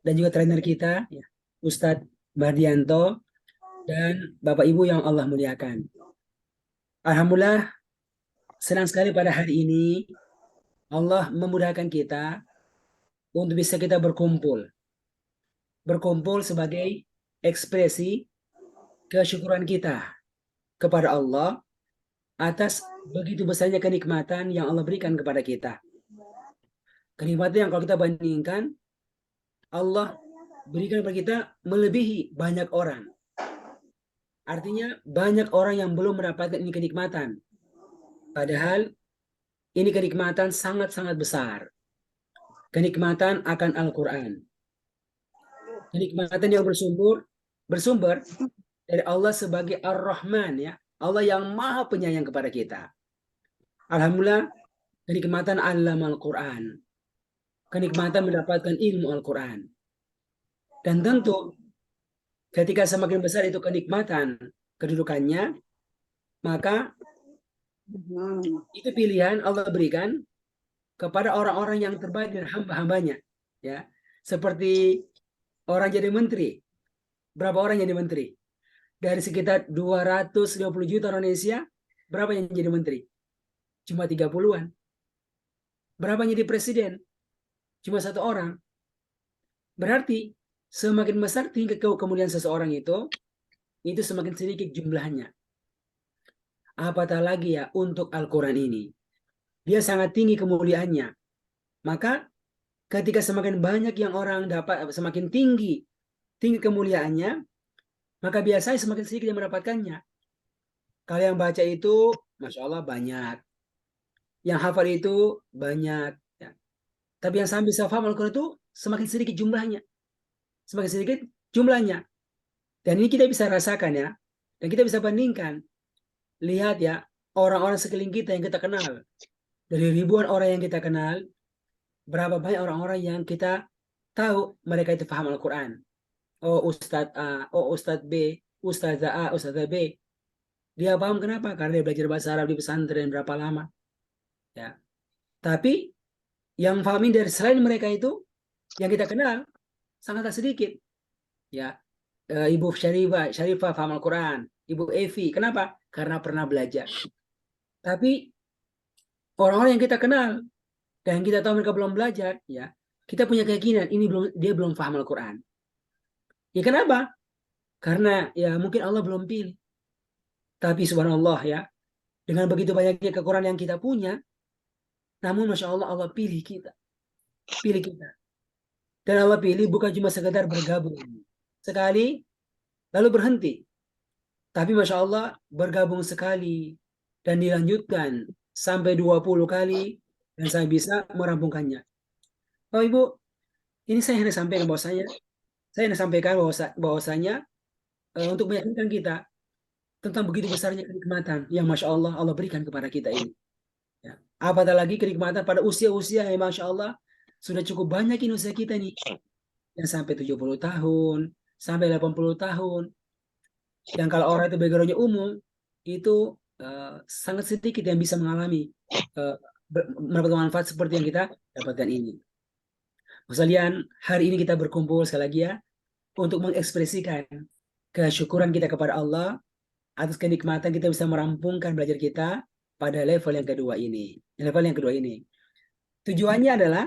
dan juga trainer kita ya, Ustadz Bardianto dan Bapak Ibu yang Allah muliakan. Alhamdulillah, senang sekali pada hari ini Allah memudahkan kita untuk bisa kita berkumpul sebagai ekspresi kesyukuran kita kepada Allah atas begitu besarnya kenikmatan yang Allah berikan kepada kita. Kenikmatan yang kalau kita bandingkan, Allah berikan kepada kita melebihi banyak orang. Artinya banyak orang yang belum mendapatkan ini kenikmatan. Padahal ini kenikmatan sangat-sangat besar. Kenikmatan akan Al-Quran. Kenikmatan yang bersumber dari Allah sebagai Ar-Rahman ya. Allah yang maha penyayang kepada kita. Alhamdulillah, kenikmatan alam Al-Quran. Kenikmatan mendapatkan ilmu Al-Quran. Dan tentu ketika semakin besar itu kenikmatan kedudukannya, maka itu pilihan Allah berikan kepada orang-orang yang terbaik dan hamba-hambanya. Ya, seperti orang jadi menteri. Berapa orang jadi menteri? Dari sekitar 250 juta orang Indonesia, berapa yang jadi menteri? Cuma 30-an. Berapa yang jadi presiden? Cuma 1 orang. Berarti semakin besar tingkat kemuliaan seseorang itu semakin sedikit jumlahnya. Apatah lagi ya untuk Al-Quran ini. Dia sangat tinggi kemuliaannya. Maka ketika semakin banyak yang orang dapat, semakin tinggi kemuliaannya, maka biasanya semakin sedikit yang mendapatkannya. Kalau yang baca itu, Masya Allah banyak. Yang hafal itu banyak. Ya. Tapi yang sampai bisa paham Al-Quran itu semakin sedikit jumlahnya. Semakin sedikit jumlahnya. Dan ini kita bisa rasakan ya. Dan kita bisa bandingkan. Lihat ya, orang-orang sekeliling kita yang kita kenal. Dari ribuan orang yang kita kenal, berapa banyak orang-orang yang kita tahu mereka itu paham Al-Quran. Oh Ustadz A, oh Ustadz B, Ustadzah A, Ustadzah B. Dia paham kenapa? Karena dia belajar bahasa Arab di pesantren berapa lama. Ya. Tapi yang pahamin dari selain mereka itu, yang kita kenal, sangatlah sedikit. Ya, Ibu Syarifah paham Al-Quran. Ibu Evi, kenapa? Karena pernah belajar. Tapi orang-orang yang kita kenal dan kita tahu mereka belum belajar, ya, kita punya keyakinan dia belum paham Al-Quran. Ya kenapa? Karena ya mungkin Allah belum pilih. Tapi subhanallah ya, dengan begitu banyaknya kekurangan yang kita punya, namun Masya Allah, Allah pilih kita. Pilih kita. Dan Allah pilih bukan cuma sekedar bergabung. Sekali, lalu berhenti. Tapi Masya Allah, bergabung sekali. Dan dilanjutkan sampai 20 kali. Dan saya bisa merampungkannya. Oh Ibu, ini saya hendak sampaikan bahwasanya, bahwasanya untuk meyakinkan kita tentang begitu besarnya kenikmatan yang Masya Allah Allah berikan kepada kita ini. Ya. Apatah lagi kenikmatan pada usia-usia yang Masya Allah sudah cukup banyak ini usia kita nih. Yang sampai 70 tahun, sampai 80 tahun. Yang kalau orang itu backgroundnya umum, itu sangat sedikit yang bisa mengalami mendapatkan manfaat seperti yang kita dapatkan ini. Sekalian, hari ini kita berkumpul sekali lagi ya, untuk mengekspresikan kesyukuran kita kepada Allah atas kenikmatan kita bisa merampungkan belajar kita pada level yang kedua ini. Tujuannya adalah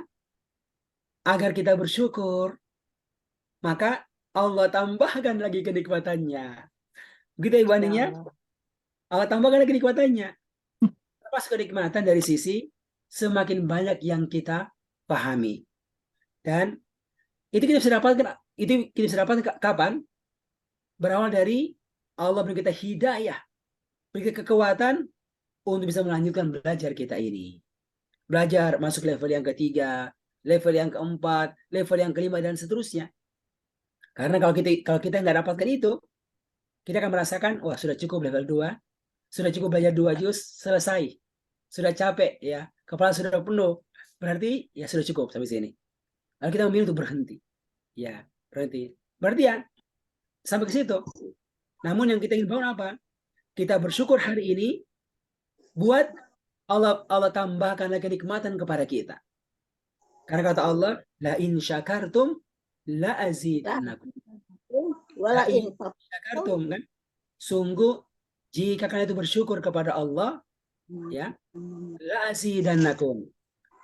agar kita bersyukur, maka Allah tambahkan lagi kenikmatannya. Begitu Ibu Aninya? Allah tambahkan lagi kenikmatannya. Pas kenikmatan dari sisi semakin banyak yang kita pahami. Dan itu kita bisa dapatkan kapan? Berawal dari Allah beri kita hidayah, beri kita kekuatan untuk bisa melanjutkan belajar kita ini. Belajar masuk level yang ketiga, level yang keempat, level yang kelima, dan seterusnya. Karena kalau kita nggak dapatkan itu, kita akan merasakan, wah sudah cukup level 2, sudah cukup belajar 2 juz, selesai. Sudah capek, ya, kepala sudah penuh. Berarti ya sudah cukup sampai sini. Lalu kita memilih untuk berhenti. Ya, berhenti. Berarti ya, sampai ke situ. Namun yang kita ingin bangun apa? Kita bersyukur hari ini buat Allah tambahkan lagi kenikmatan kepada kita. Karena kata Allah, la in syakartum la azidannakum. La in syakartum, kan? Sungguh jika kalian itu bersyukur kepada Allah, ya, la azidannakum.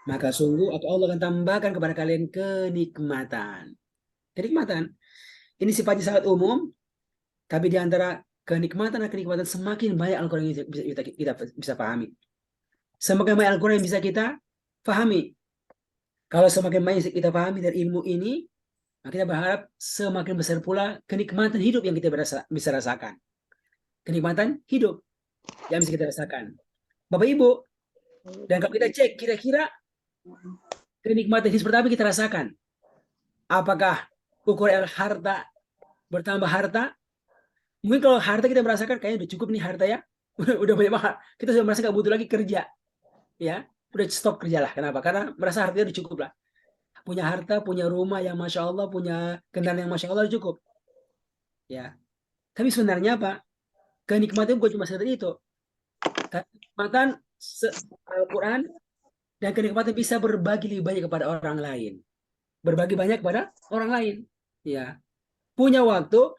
Maka sungguh Allah akan tambahkan kepada kalian kenikmatan. Kenikmatan. Ini sifatnya sangat umum, tapi di antara kenikmatan dan kenikmatan semakin banyak Al-Quran yang kita bisa pahami. Semakin banyak Al-Quran yang bisa kita pahami. Kalau semakin banyak kita pahami dari ilmu ini, maka kita berharap semakin besar pula kenikmatan hidup yang kita bisa rasakan. Kenikmatan hidup yang bisa kita rasakan. Bapak Ibu, dan kalau kita cek kira-kira kenikmatan hidup seperti apa kita rasakan? Apakah ukuran harta bertambah harta? Mungkin kalau harta kita merasakan kayaknya udah cukup nih harta ya, udah banyak banget. Kita sudah merasa nggak butuh lagi kerja, ya, udah stop kerja lah. Kenapa? Karena merasa hartanya udah cukup lah. punya harta, punya rumah yang Masya Allah, punya kendaraan yang Masya Allah cukup. Ya. Tapi sebenarnya apa? Kenikmatan bukan cuma sekedar itu. Kenikmatan Al-Quran dan kenikmatan bisa berbagi lebih banyak kepada orang lain. Berbagi banyak kepada orang lain. Ya. Punya waktu,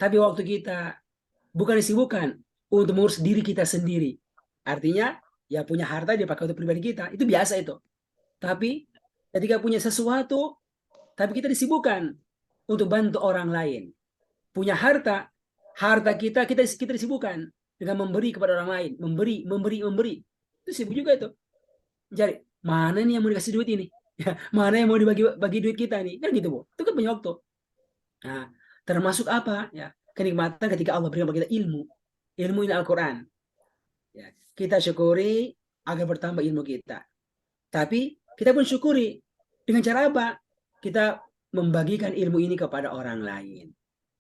tapi waktu kita bukan disibukkan untuk mengurus diri kita sendiri. Artinya, ya punya harta dipakai untuk pribadi kita. Itu biasa itu. Tapi ketika punya sesuatu, tapi kita disibukkan untuk bantu orang lain. Punya harta kita disibukkan dengan memberi kepada orang lain. Memberi. Itu sibuk juga itu. Jadi, mana nih yang mau dikasih duit ini? Mana yang mau dibagi duit kita nih? Kan gitu, Bu. Itu kan punya waktu. Nah, termasuk apa? Ya, kenikmatan ketika Allah berikan kepada kita ilmu. Ilmu ini Al-Quran. Ya, kita syukuri agar bertambah ilmu kita. Tapi kita pun syukuri dengan cara apa? Kita membagikan ilmu ini kepada orang lain.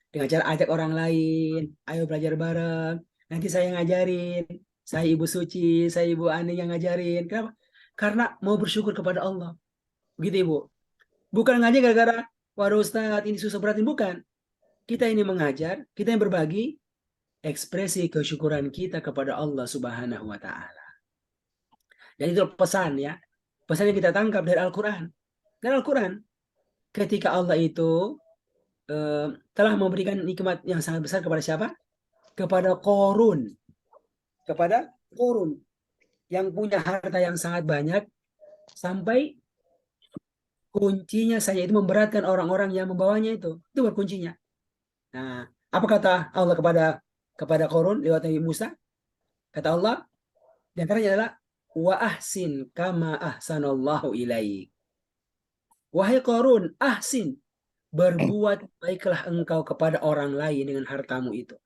Dengan cara ajak orang lain, ayo belajar bareng. Nanti saya ngajarin, saya Ibu Suci, saya Ibu Ani yang ngajarin. Kenapa? Karena mau bersyukur kepada Allah. Begitu Ibu. Bukan ngaji gara-gara, waduh Ustadz ini susah beratin. Bukan. Kita ini mengajar, kita yang berbagi, ekspresi kesyukuran kita kepada Allah Subhanahu wa Ta'ala. Dan itu pesan ya. Pesan yang kita tangkap dari Al-Quran. Dan Al-Quran, ketika Allah itu telah memberikan nikmat yang sangat besar kepada siapa? Kepada Qorun. Kepada Qorun. Yang punya harta yang sangat banyak. Sampai kuncinya saja itu memberatkan orang-orang yang membawanya itu. Itu kuncinya. Nah, apa kata Allah kepada Qorun lewat Nabi Musa? Kata Allah, di antaranya adalah wa ahsin kama ahsanallahu ilaik. Wahai Qorun, ahsin, berbuat baiklah engkau kepada orang lain dengan hartamu itu.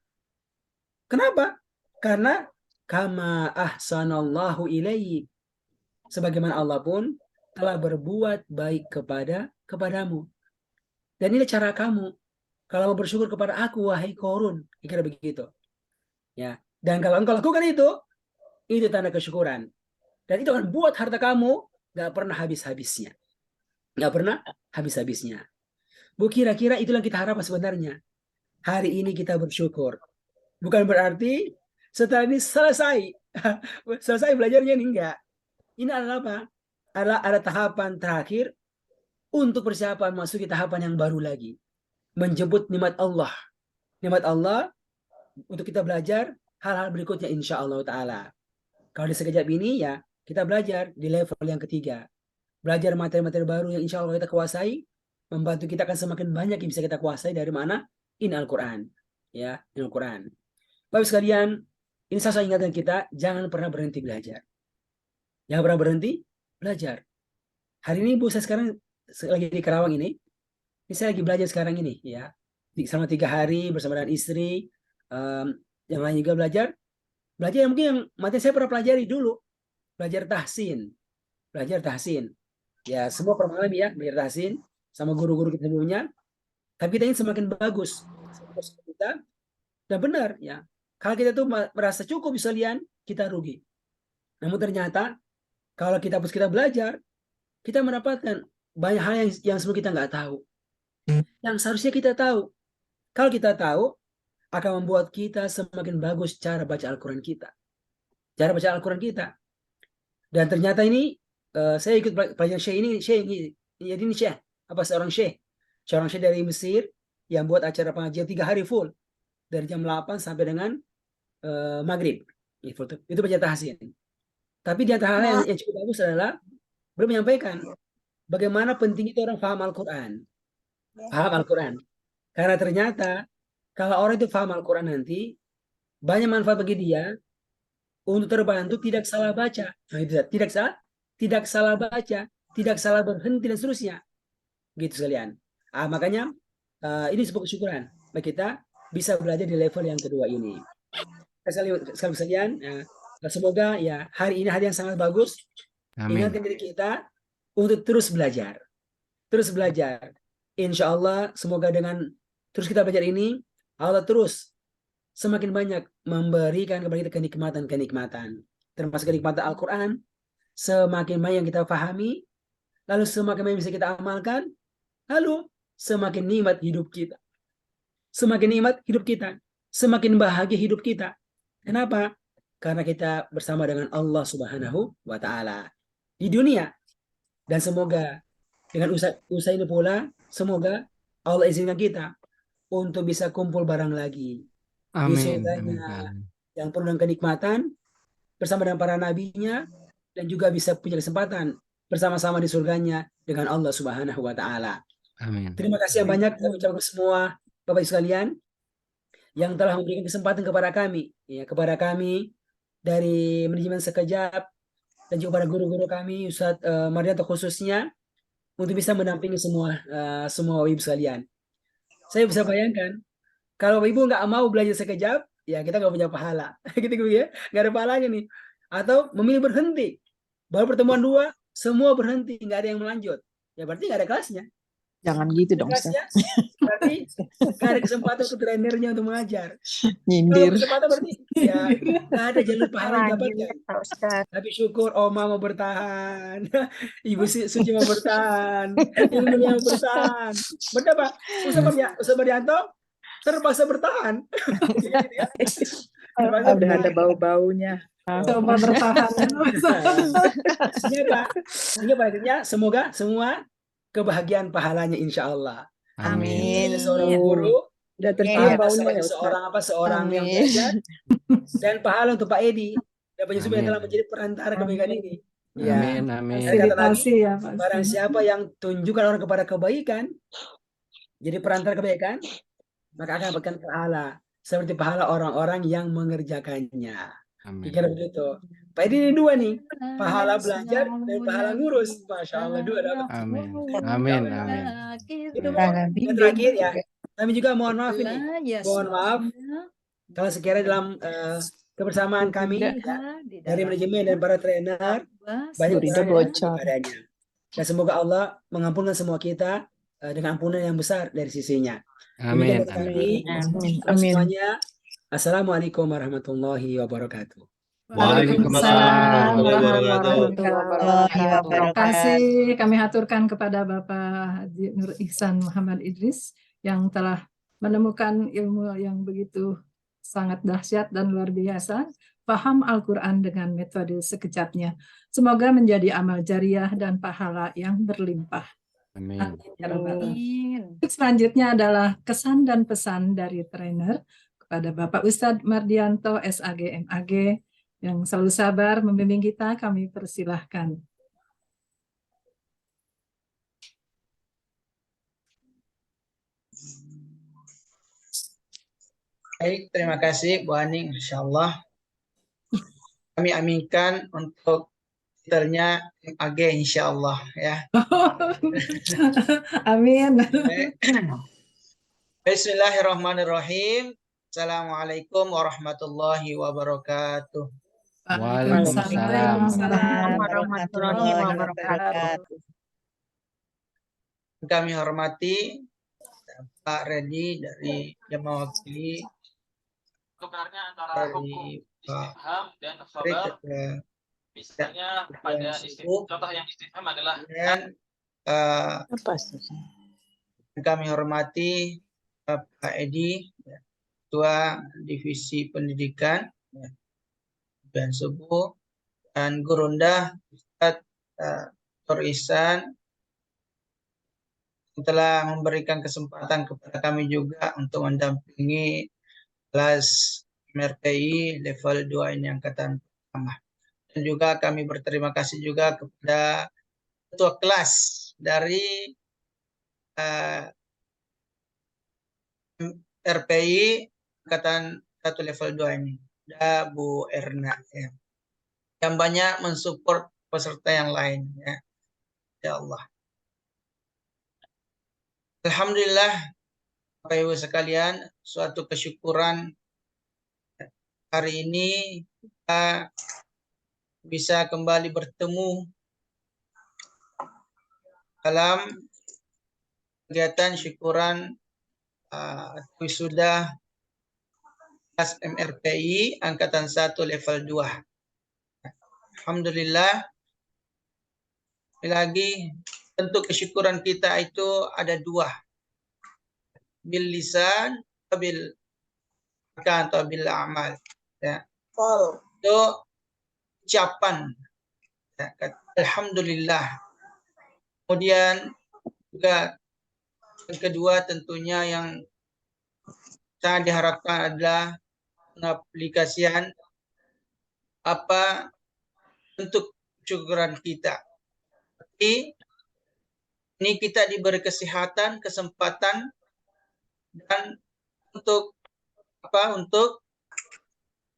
Kenapa? Karena kama ahsanallahu ilaik. Sebagaimana Allah pun telah berbuat baik kepadamu. Dan ini cara kamu kalau mau bersyukur kepada aku, wahai Qorun, kira begitu. Ya. Dan kalau engkau lakukan itu tanda kesyukuran. Dan itu akan buat harta kamu gak pernah habis-habisnya. Gak pernah habis-habisnya. Bu, kira-kira itulah yang kita harapkan sebenarnya. Hari ini kita bersyukur. Bukan berarti setelah ini selesai. Selesai belajarnya ini enggak. Ini adalah apa? Ada tahapan terakhir untuk persiapan masuki tahapan yang baru lagi. Menjemput nikmat Allah. Nikmat Allah untuk kita belajar hal-hal berikutnya insya Allah Ta'ala. Kalau di sekejap ini ya kita belajar di level yang ketiga. Belajar materi-materi baru yang insya Allah kita kuasai. Membantu kita akan semakin banyak yang bisa kita kuasai dari mana? Ini Al-Quran. Ya, ini Al-Quran. Bapak sekalian, ini saya ingatkan kita, jangan pernah berhenti belajar. Jangan pernah berhenti belajar. Hari ini Bu, saya sekarang lagi di Karawang ini saya lagi belajar sekarang ini ya. Selama 3 hari bersama dengan istri, yang lain juga belajar yang mungkin yang materi saya pernah pelajari dulu. Belajar tahsin. Ya, semua pernah mengalami ya, belajar tahsin sama guru-guru kita sebelumnya. Tapi kita ingin semakin bagus kita. Dan benar ya, kalau kita tuh merasa cukup sekalian, kita rugi. Namun ternyata kalau kita belajar, kita mendapatkan banyak hal yang sebelum kita nggak tahu. Yang seharusnya kita tahu. Kalau kita tahu, akan membuat kita semakin bagus cara baca Al-Quran kita. Dan ternyata ini, saya ikut pelajaran Syekh ini, jadi ini Syekh, seorang Syekh dari Mesir, yang buat acara pengajian 3 hari full. Dari jam 8 sampai dengan maghrib. Itu baca tahsin. Tapi di antara hal yang cukup bagus adalah, beliau menyampaikan, bagaimana penting itu orang paham Al-Quran. Karena ternyata kalau orang itu paham Al-Quran nanti banyak manfaat bagi dia untuk terbantu tidak salah baca. Nah, itu tidak salah baca, tidak salah berhenti dan seterusnya. Gitu sekalian. Makanya ini sebuah kesyukuran bagi kita bisa belajar di level yang kedua ini. Sekalian, semoga ya hari ini hari yang sangat bagus. Ingatkan diri kita untuk terus belajar. Insya Allah semoga dengan terus kita belajar ini, Allah terus semakin banyak memberikan kepada kita kenikmatan. Termasuk kenikmatan Al-Quran. Semakin banyak yang kita pahami, lalu semakin banyak bisa kita amalkan, lalu semakin nikmat hidup kita. Semakin nikmat hidup kita, semakin bahagia hidup kita. Kenapa? Karena kita bersama dengan Allah Subhanahu wa Ta'ala di dunia. Dan semoga dengan usaha ini pula, semoga Allah izinkan kita untuk bisa kumpul bareng lagi di Amin. Amin. surganya yang penuh dengan kenikmatan bersama dengan para nabinya, dan juga bisa punya kesempatan bersama-sama di surganya dengan Allah Subhanahu wa Ta'ala. Amin. Terima kasih yang banyak kami ucapkan semua Bapak Ibu sekalian yang telah memberikan kesempatan kepada kami, ya, kepada kami dari manajemen Sekejap dan juga para guru-guru kami, Ustadz Mardianto khususnya, untuk bisa mendampingi semua Bapak Ibu sekalian. Saya bisa bayangkan kalau Bapak Ibu nggak mau belajar Sekejap, ya kita nggak punya pahala, gitu ya, nggak ada pahalanya nih. Atau memilih berhenti, baru pertemuan 2 semua berhenti, nggak ada yang melanjut, ya berarti nggak ada kelasnya. Jangan gitu dong, Ustaz. Kelasnya berarti nggak ada kesempatan untuk trainernya untuk mengajar. Kalau Nyindir. kesempatan berarti ya nggak ada jalur pahala yang dapatkan. Tapi syukur Oma mau bertahan, Ibu Suci mau bertahan, Ibu Nuria mau bertahan. Benar Pak? Ustaz Mardianto terpaksa bertahan. Terpaksa Udah ada bertahan. bau-baunya. Coba bertahan. Iya Pak. Ini Pak, akhirnya semoga semua kebahagiaan pahalanya insya Allah. Amin. Ada seorang guru, Udah tercium pahala baunya ya, sebagai Ustaz. seorang yang Amin. belajar, dan pahala untuk Pak Edi dan Pak Yusuf yang Amin. telah menjadi perantara kebaikan ini. Ya. Amin. Amin. Saya kata lagi, Fasilitasi ya Pak. barang siapa yang tunjukkan orang kepada kebaikan, jadi perantara kebaikan, maka akan dapatkan pahala seperti pahala orang-orang yang mengerjakannya. Amin. Kira begitu. Pak Edi ini 2 nih, pahala belajar dan pahala ngurus. Masya Allah, 2 dapat. Amin. Amin. Amin. Itu Bu. Yang terakhir ya, kami juga mohon maaf ini, mohon maaf kalau sekiranya dalam kebersamaan kami ya, dari manajemen dan para trainer banyak Rida kekurangan bocor. adanya. Dan semoga Allah mengampunkan semua kita dengan ampunan yang besar dari sisinya. Amin. Demikian dari kami. Amin. Terus semuanya. Assalamualaikum warahmatullahi wabarakatuh. Waalaikumsalam warahmatullahi Terima kasih kami haturkan kepada Bapak Haji Nur Ihsan Muhammad Idris yang telah menemukan ilmu yang begitu sangat dahsyat dan luar biasa, paham Al-Quran dengan metode sekejapnya. Semoga menjadi amal jariah dan pahala yang berlimpah. Amin. Amin ya Rabbal Alamin. Selanjutnya adalah kesan dan pesan dari trainer kepada Bapak Ustadz Mardianto SAG MAG yang selalu sabar membimbing kita. Kami persilahkan. Baik, terima kasih Bu Aning, Insya Allah. Kami aminkan untuk titelnya MAG Insya Allah ya. Amin. Bismillahirrahmanirrahim. Assalamualaikum warahmatullahi wabarakatuh. Waalaikumsalam. warahmatullahi wabarakatuh. Kami hormati Pak Redi dari Jamaah Wakili, dari Pak dan Rik, misalnya pada contoh yang istifham adalah dan kami hormati Pak Edi, Ketua Divisi Pendidikan dan Subuh, dan Gurunda Ustadz Dr. Ihsan yang telah memberikan kesempatan kepada kami juga untuk mendampingi kelas MRPI level 2 ini angkatan pertama. Dan juga kami berterima kasih juga kepada ketua kelas dari RPI angkatan 1 level 2 ini, Bu Erna ya, yang banyak mensupport peserta yang lain ya. Ya Allah. Alhamdulillah Bapak Ibu sekalian, suatu kesyukuran hari ini kita bisa kembali bertemu dalam kegiatan syukuran wisuda kelas MRPI angkatan 1 level 2. Alhamdulillah lagi bentuk kesyukuran kita itu ada dua, bil lisan, bil arkan atau bil amal. Ya. Itu ucapan. Ya, alhamdulillah. Kemudian juga yang kedua tentunya yang sangat diharapkan adalah pengaplikasian apa bentuk kesyukuran kita. Tapi ini kita diberi kesehatan, kesempatan, dan untuk apa? Untuk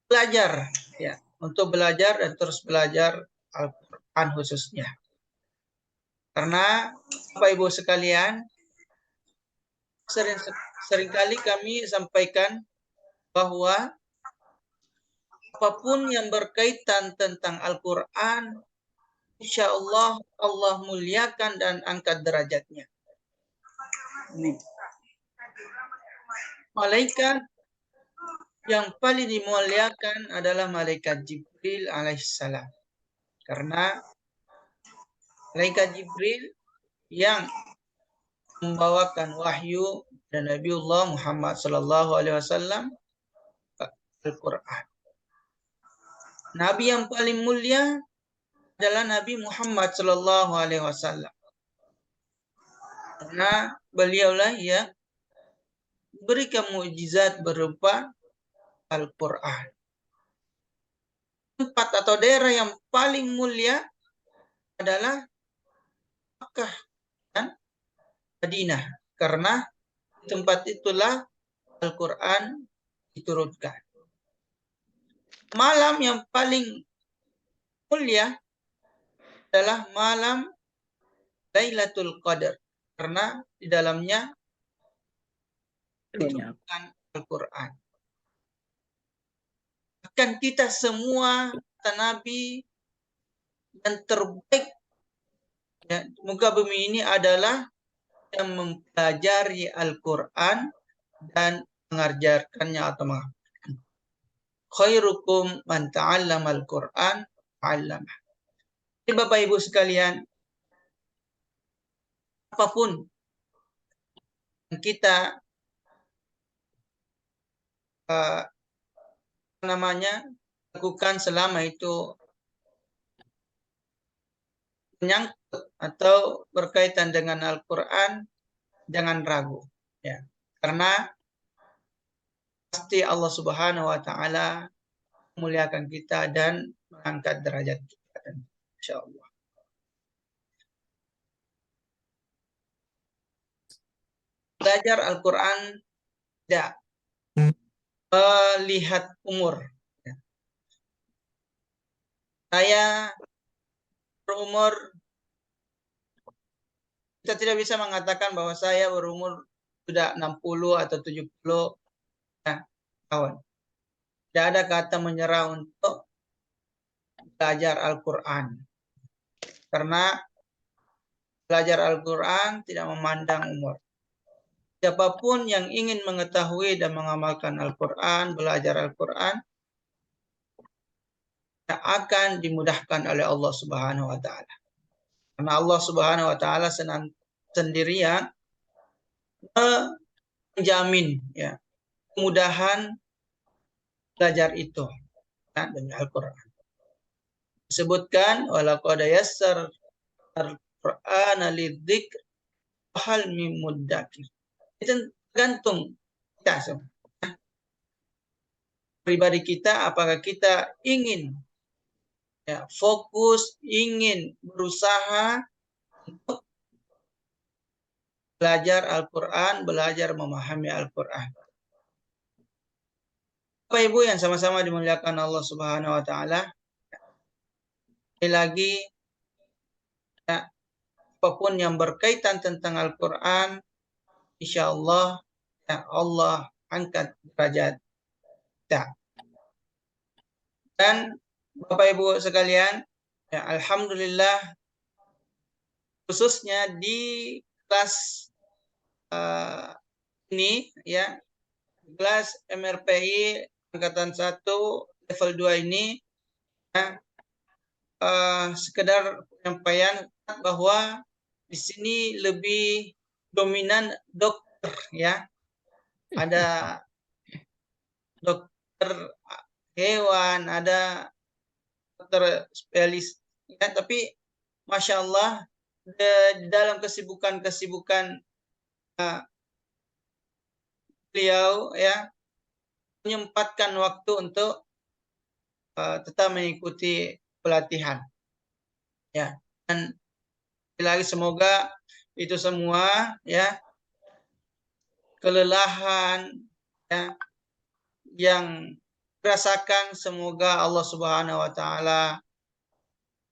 belajar, ya, untuk belajar dan terus belajar Al-Quran khususnya. Karena Bapak Ibu sekalian, seringkali kami sampaikan bahwa apapun yang berkaitan tentang Al-Quran, insya Allah Allah muliakan dan angkat derajatnya. Ini. Malaikat yang paling dimuliakan adalah malaikat Jibril alaihissalam. Karena malaikat Jibril yang membawakan wahyu dan Nabiullah Muhammad sallallahu alaihi wasallam Al-Quran. Nabi yang paling mulia adalah Nabi Muhammad sallallahu alaihi wasallam. Karena beliaulah yang berikan mukjizat berupa Al-Quran. Tempat atau daerah yang paling mulia adalah Makkah dan Madinah. Karena di tempat itulah Al-Quran diturunkan. Malam yang paling mulia adalah malam Lailatul Qadar. Karena di dalamnya diturunkan Al-Quran. Bahkan kita semua, kata Nabi, yang terbaik ya, muka bumi ini adalah yang mempelajari Al-Quran dan mengajarkannya atau mengamalkan. Khairukum man ta'allama Al-Quran wa'allamah. Jadi Bapak Ibu sekalian, apapun yang kita lakukan selama itu menyangkut atau berkaitan dengan Al-Quran, jangan ragu, ya, karena pasti Allah Subhanahu Wa Taala memuliakan kita dan mengangkat derajat kita, insya Allah. Belajar Al-Quran tidak melihat umur. Saya berumur, kita tidak bisa mengatakan bahwa saya berumur sudah 60 atau 70 tahun. Tidak ada kata menyerah untuk belajar Al-Quran. Karena belajar Al-Quran tidak memandang umur. Siapapun yang ingin mengetahui dan mengamalkan Al-Quran, belajar Al-Quran, akan dimudahkan oleh Allah Subhanahu Wa Taala. Karena Allah Subhanahu Wa Taala sendirian menjamin ya kemudahan belajar itu ya, demi Al-Quran. Disebutkan walaqad yassar al-Qur'ana lidzikr hal min muddakir. Itu tergantung kita pribadi kita, apakah kita ingin ya, fokus, ingin berusaha untuk belajar Al-Quran, belajar memahami Al-Quran. Bapak Ibu yang sama-sama dimuliakan Allah Subhanahu Wa Taala, sekali lagi ya, apapun yang berkaitan tentang Al-Quran, insya Allah ya, Allah angkat derajat kita. Dan Bapak Ibu sekalian, ya, alhamdulillah khususnya di kelas ini ya, kelas MRPI angkatan 1 level 2 ini ya, sekedar penyampaian bahwa di sini lebih dominan dokter ya. Ada dokter hewan, ada dokter spesialis ya, tapi Masya Allah dalam kesibukan-kesibukan beliau ya menyempatkan waktu untuk tetap mengikuti pelatihan ya, dan lagi semoga itu semua ya kelelahan ya yang dirasakan, semoga Allah Subhanahu wa taala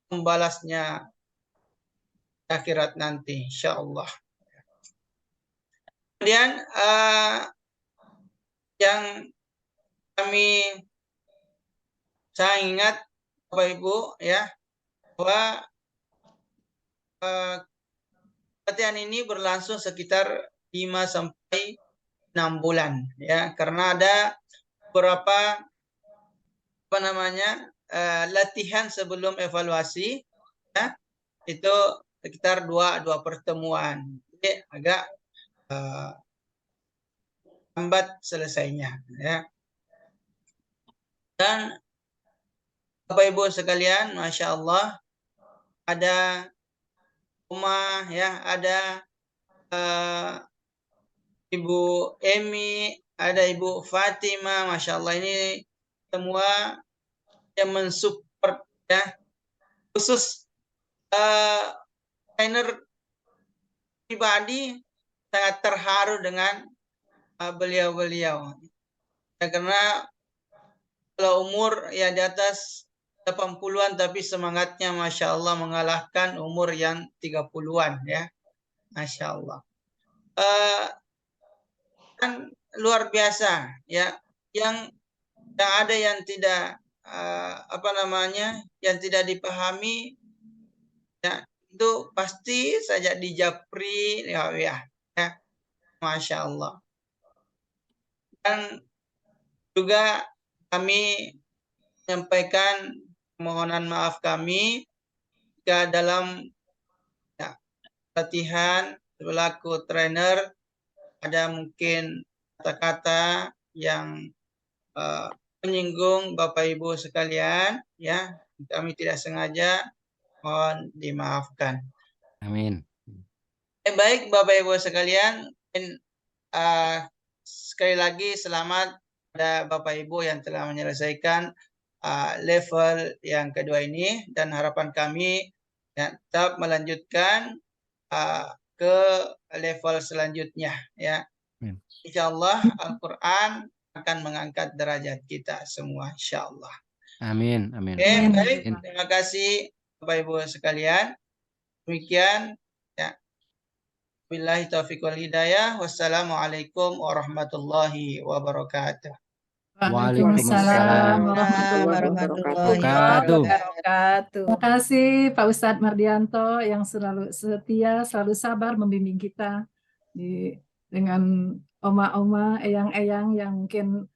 membalasnya akhirat nanti insyaallah. Kemudian yang kami saya ingat Bapak Ibu ya bahwa latihan ini berlangsung sekitar 5 sampai 6 bulan ya, karena ada beberapa latihan sebelum evaluasi ya, itu sekitar dua pertemuan, jadi agak lambat selesainya ya. Dan Bapak Ibu sekalian, Masya Allah, ada Uma ya, ada Ibu Emi, ada Ibu Fatima, Masya Allah, ini semua yang mensupport ya, khusus trainer pribadi sangat terharu dengan beliau-beliau ya, karena kalau umur ya di atas 80-an tapi semangatnya Masya Allah mengalahkan umur yang 30-an ya, Masya Allah. Kan luar biasa ya, yang ada yang tidak yang tidak dipahami ya, itu pasti saja dijapri ya, Masya Allah. Dan juga kami menyampaikan permohonan maaf kami jika dalam ya, latihan selaku trainer ada mungkin kata-kata yang menyinggung Bapak Ibu sekalian ya, kami tidak sengaja, mohon dimaafkan. Amin. Baik Bapak Ibu sekalian, sekali lagi selamat pada Bapak Ibu yang telah menyelesaikan level yang kedua ini, dan harapan kami ya, tetap melanjutkan ke level selanjutnya ya. Insyaallah Al-Quran akan mengangkat derajat kita semua insyaallah. Amin. Amin. Oke, baik. Terima kasih Bapak Ibu sekalian. Demikian ya. Billahi taufiq wal hidayah. Wassalamualaikum warahmatullahi wabarakatuh. Waalaikumsalam warahmatullahi wabarakatuh. Terima kasih Pak Ustadz Mardianto yang selalu setia, selalu sabar membimbing kita dengan oma-oma, eyang-eyang yang mungkin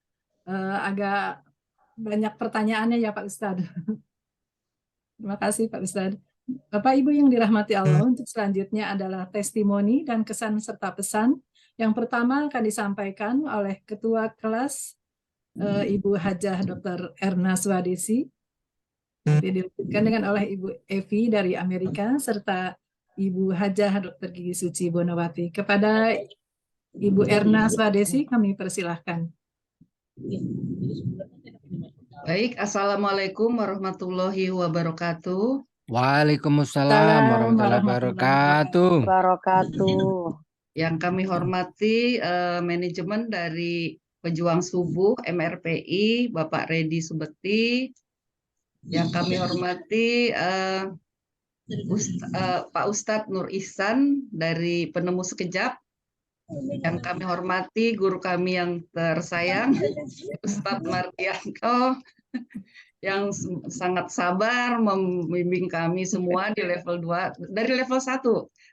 agak banyak pertanyaannya ya Pak Ustadz. Terima kasih Pak Ustadz. Bapak Ibu yang dirahmati Allah, untuk selanjutnya adalah testimoni dan kesan serta pesan. Yang pertama akan disampaikan oleh Ketua Kelas Ibu Hajah Dr. Erna Swadesi, dilanjutkan dengan oleh Ibu Evi dari Amerika, serta Ibu Hajah Dr. Gigi Suci Bonawati. Kepada Ibu Erna Swadesi kami persilahkan. Baik, Assalamualaikum warahmatullahi wabarakatuh. Waalaikumsalam warahmatullahi wabarakatuh. Yang kami hormati manajemen dari Pejuang Subuh MRPI, Bapak Redi Subekti. Yang kami hormati Pak Ustadz Nur Ihsan dari Penemu Sekejap. Yang kami hormati guru kami yang tersayang, Ustadz Mardianto, yang sangat sabar membimbing kami semua di level 2, dari level 1,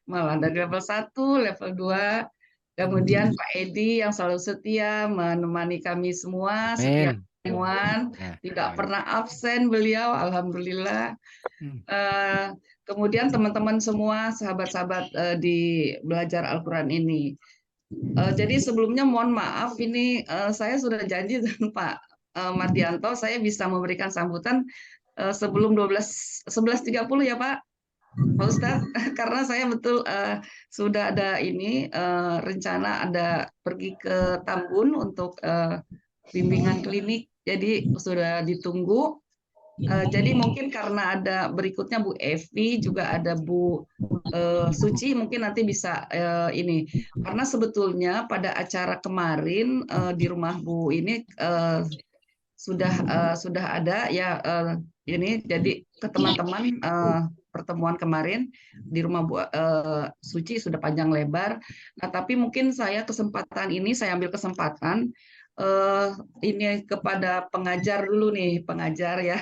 malah dari level 1, level 2. Kemudian Pak Edi yang selalu setia menemani kami semua setiap pertemuan, tidak pernah absen beliau, alhamdulillah. kemudian teman-teman semua, sahabat-sahabat di belajar Al-Quran ini. Jadi sebelumnya mohon maaf, ini saya sudah janji dengan Pak Mardianto, saya bisa memberikan sambutan sebelum 11.30 ya Pak Ustadz, karena saya betul sudah ada ini rencana ada pergi ke Tambun untuk bimbingan klinik, jadi sudah ditunggu. Jadi mungkin karena ada berikutnya Bu Evi, juga ada Bu Suci, mungkin nanti bisa ini. Karena sebetulnya pada acara kemarin di rumah Bu ini sudah ada ya ini. Jadi ke teman-teman pertemuan kemarin di rumah Bu Suci sudah panjang lebar. Nah, tapi mungkin saya kesempatan ini saya ambil kesempatan ini kepada pengajar dulu nih, pengajar ya,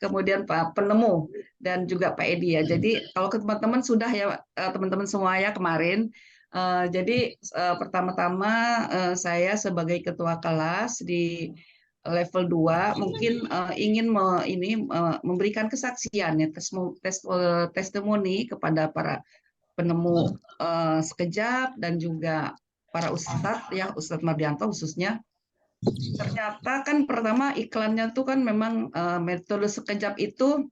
kemudian Pak penemu dan juga Pak Edi ya. Jadi kalau ke teman-teman sudah ya teman-teman semua ya kemarin. Jadi pertama-tama saya sebagai ketua kelas di level 2 mungkin ingin memberikan kesaksian ya, testimoni kepada para penemu sekejap dan juga para ustadz ya, Ustadz Mardianto khususnya. Ternyata kan pertama iklannya tuh kan memang metode sekejap itu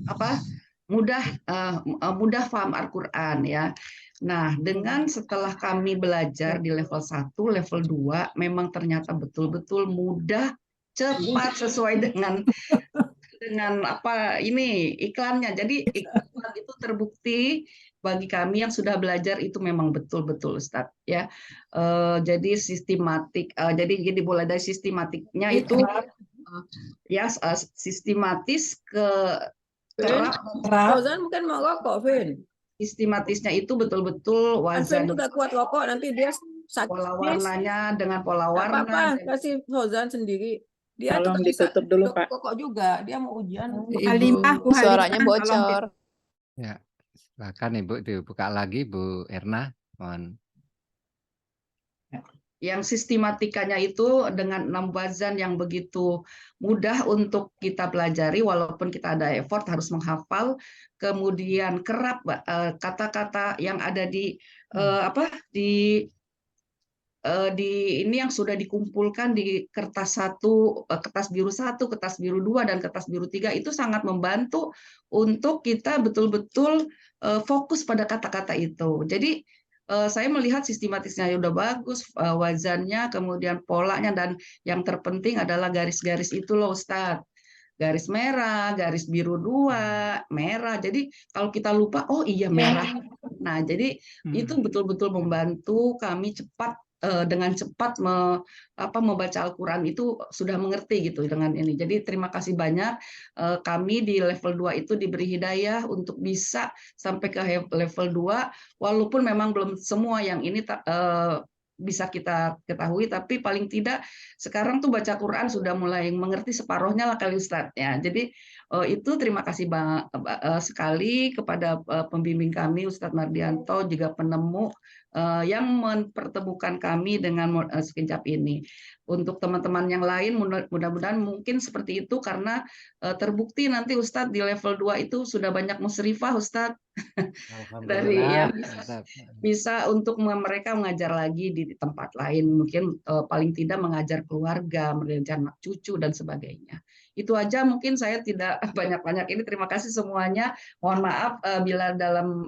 apa mudah paham Al-Quran ya. Nah, dengan setelah kami belajar di level 1, level 2 memang ternyata betul-betul mudah, cepat sesuai dengan apa ini iklannya. Jadi iklan itu terbukti bagi kami yang sudah belajar itu memang betul-betul Ustadz ya. Jadi sistematik. Jadi mulai dari sistematiknya itu ya sistematis ke kerap. Fauzan bukan mau rokok, Vin. Sistematisnya itu betul-betul Vin wazan. tuh gak kuat rokok, nanti dia sakit. Pola warnanya dengan pola warna. Apa-apa, kasih Fauzan sendiri. Dia Tolong tetap bisa ditutup dulu, Pak. rokok juga. Dia mau ujian. Suaranya bocor. Ya, silakan Ibu dibuka lagi Bu Erna. Mohon. Yang sistematikanya itu dengan 6 wazan yang begitu mudah untuk kita pelajari, walaupun kita ada effort harus menghafal, kemudian kerap kata-kata yang ada di di ini yang sudah dikumpulkan di kertas 1, kertas biru 1, kertas biru 2, dan kertas biru 3 itu sangat membantu untuk kita betul-betul fokus pada kata-kata itu. Jadi saya melihat sistematisnya udah bagus, wazannya, kemudian polanya, dan yang terpenting adalah garis-garis itu loh Ustadz. Garis merah, garis biru 2, merah. Jadi kalau kita lupa, oh iya merah. Nah, jadi itu betul-betul membantu kami dengan cepat membaca Al-Quran itu sudah mengerti gitu dengan ini. Jadi terima kasih banyak kami di level 2 itu diberi hidayah untuk bisa sampai ke level 2 walaupun memang belum semua yang ini bisa kita ketahui, tapi paling tidak sekarang tuh baca Quran sudah mulai mengerti separohnya lah kali Ustadz ya. Jadi itu terima kasih sekali kepada pembimbing kami Ustadz Mardianto, juga penemu yang mempertemukan kami dengan sekejap ini. Untuk teman-teman yang lain mudah-mudahan mungkin seperti itu, karena terbukti nanti Ustadz di level 2 itu sudah banyak musrifah Ustadz dari ya bisa untuk mereka mengajar lagi di tempat lain, mungkin paling tidak mengajar keluarga, mengajar anak cucu dan sebagainya. Itu aja, mungkin saya tidak banyak-banyak ini. Terima kasih semuanya. Mohon maaf bila dalam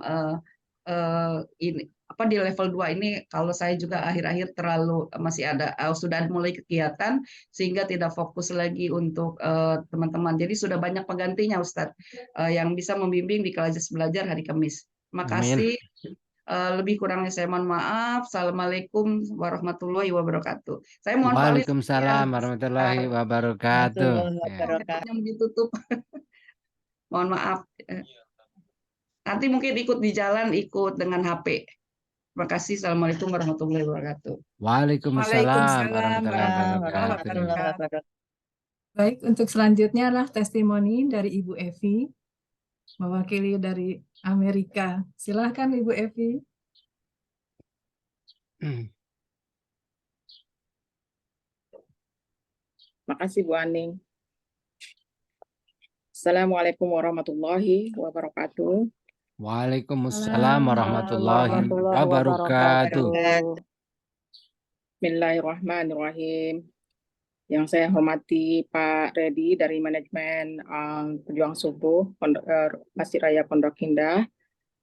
ini di level 2 ini kalau saya juga akhir-akhir terlalu masih ada sudah mulai kegiatan sehingga tidak fokus lagi untuk teman-teman. Jadi sudah banyak penggantinya Ustadz yang bisa membimbing di kelas belajar hari Kamis. Terima kasih. Lebih kurangnya saya mohon maaf. Assalamualaikum warahmatullahi wabarakatuh. Saya mohon pamit. Waalaikumsalam warahmatullahi wabarakatuh. Yang ditutup. Mohon maaf. Nanti mungkin ikut di jalan, ikut dengan HP. Terima kasih. Assalamualaikum warahmatullahi wabarakatuh. Waalaikumsalam warahmatullahi wabarakatuh. Baik, untuk selanjutnya adalah testimoni dari Ibu Evi, mewakili dari Amerika. Silahkan Ibu Evi. Makasih Bu Aning. Assalamualaikum warahmatullahi wabarakatuh. Waalaikumsalam warahmatullahi warahmatullahi wabarakatuh. wabarakatuh. Bismillahirrahmanirrahim. Yang saya hormati Pak Redi dari manajemen Pejuang Subuh Masjid Raya Pondok Indah.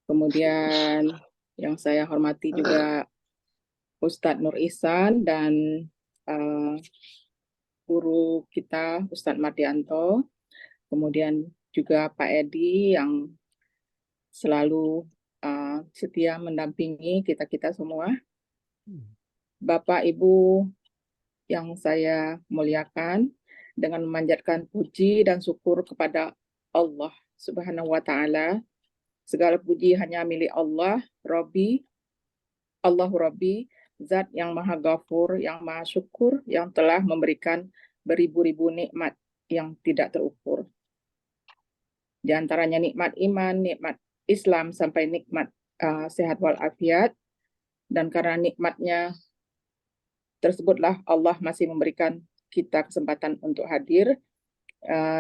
Kemudian yang saya hormati juga Ustadz Nur Ihsan dan guru kita Ustadz Mardianto. Kemudian juga Pak Edi yang selalu setia mendampingi kita-kita semua. Bapak Ibu yang saya muliakan, dengan memanjatkan puji dan syukur kepada Allah Subhanahu wa Ta'ala. Segala puji hanya milik Allah, Allahu Rabbi, Zat yang Maha Ghafur, yang Maha Syukur, yang telah memberikan beribu-ribu nikmat yang tidak terukur. Di antaranya nikmat iman, nikmat Islam, sampai nikmat sehat walafiat. Dan karena nikmatnya tersebutlah Allah masih memberikan kita kesempatan untuk hadir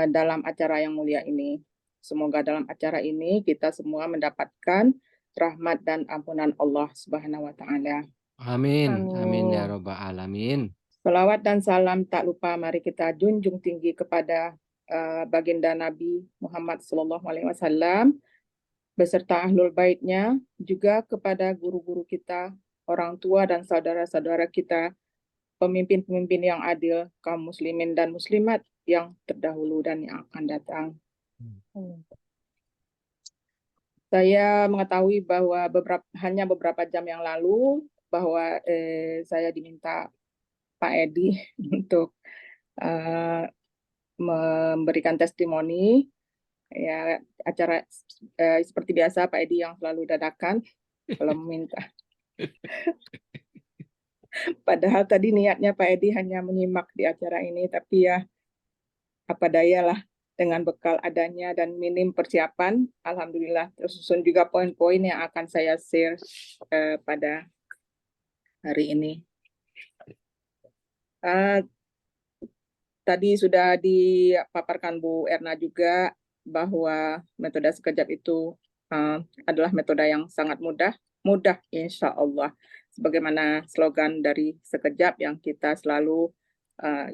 dalam acara yang mulia ini. Semoga dalam acara ini kita semua mendapatkan rahmat dan ampunan Allah Subhanahu wa Ta'ala. Amin. Amin ya rabbal alamin. Salawat dan salam tak lupa mari kita junjung tinggi kepada baginda Nabi Muhammad SAW beserta ahlul baitnya, juga kepada guru-guru kita, orang tua dan saudara-saudara kita, pemimpin-pemimpin yang adil, kaum muslimin dan muslimat yang terdahulu dan yang akan datang. Saya mengetahui bahwa hanya beberapa jam yang lalu bahwa saya diminta Pak Edi untuk memberikan testimoni. Ya, acara seperti biasa Pak Edi yang selalu dadakan kalau meminta. Padahal tadi niatnya Pak Edi hanya menyimak di acara ini, tapi ya apa daya lah, dengan bekal adanya dan minim persiapan, alhamdulillah tersusun juga poin-poin yang akan saya share pada hari ini. Tadi sudah dipaparkan Bu Erna juga bahwa metode sekejap itu adalah metode yang sangat mudah insya Allah. Sebagaimana slogan dari sekejap yang kita selalu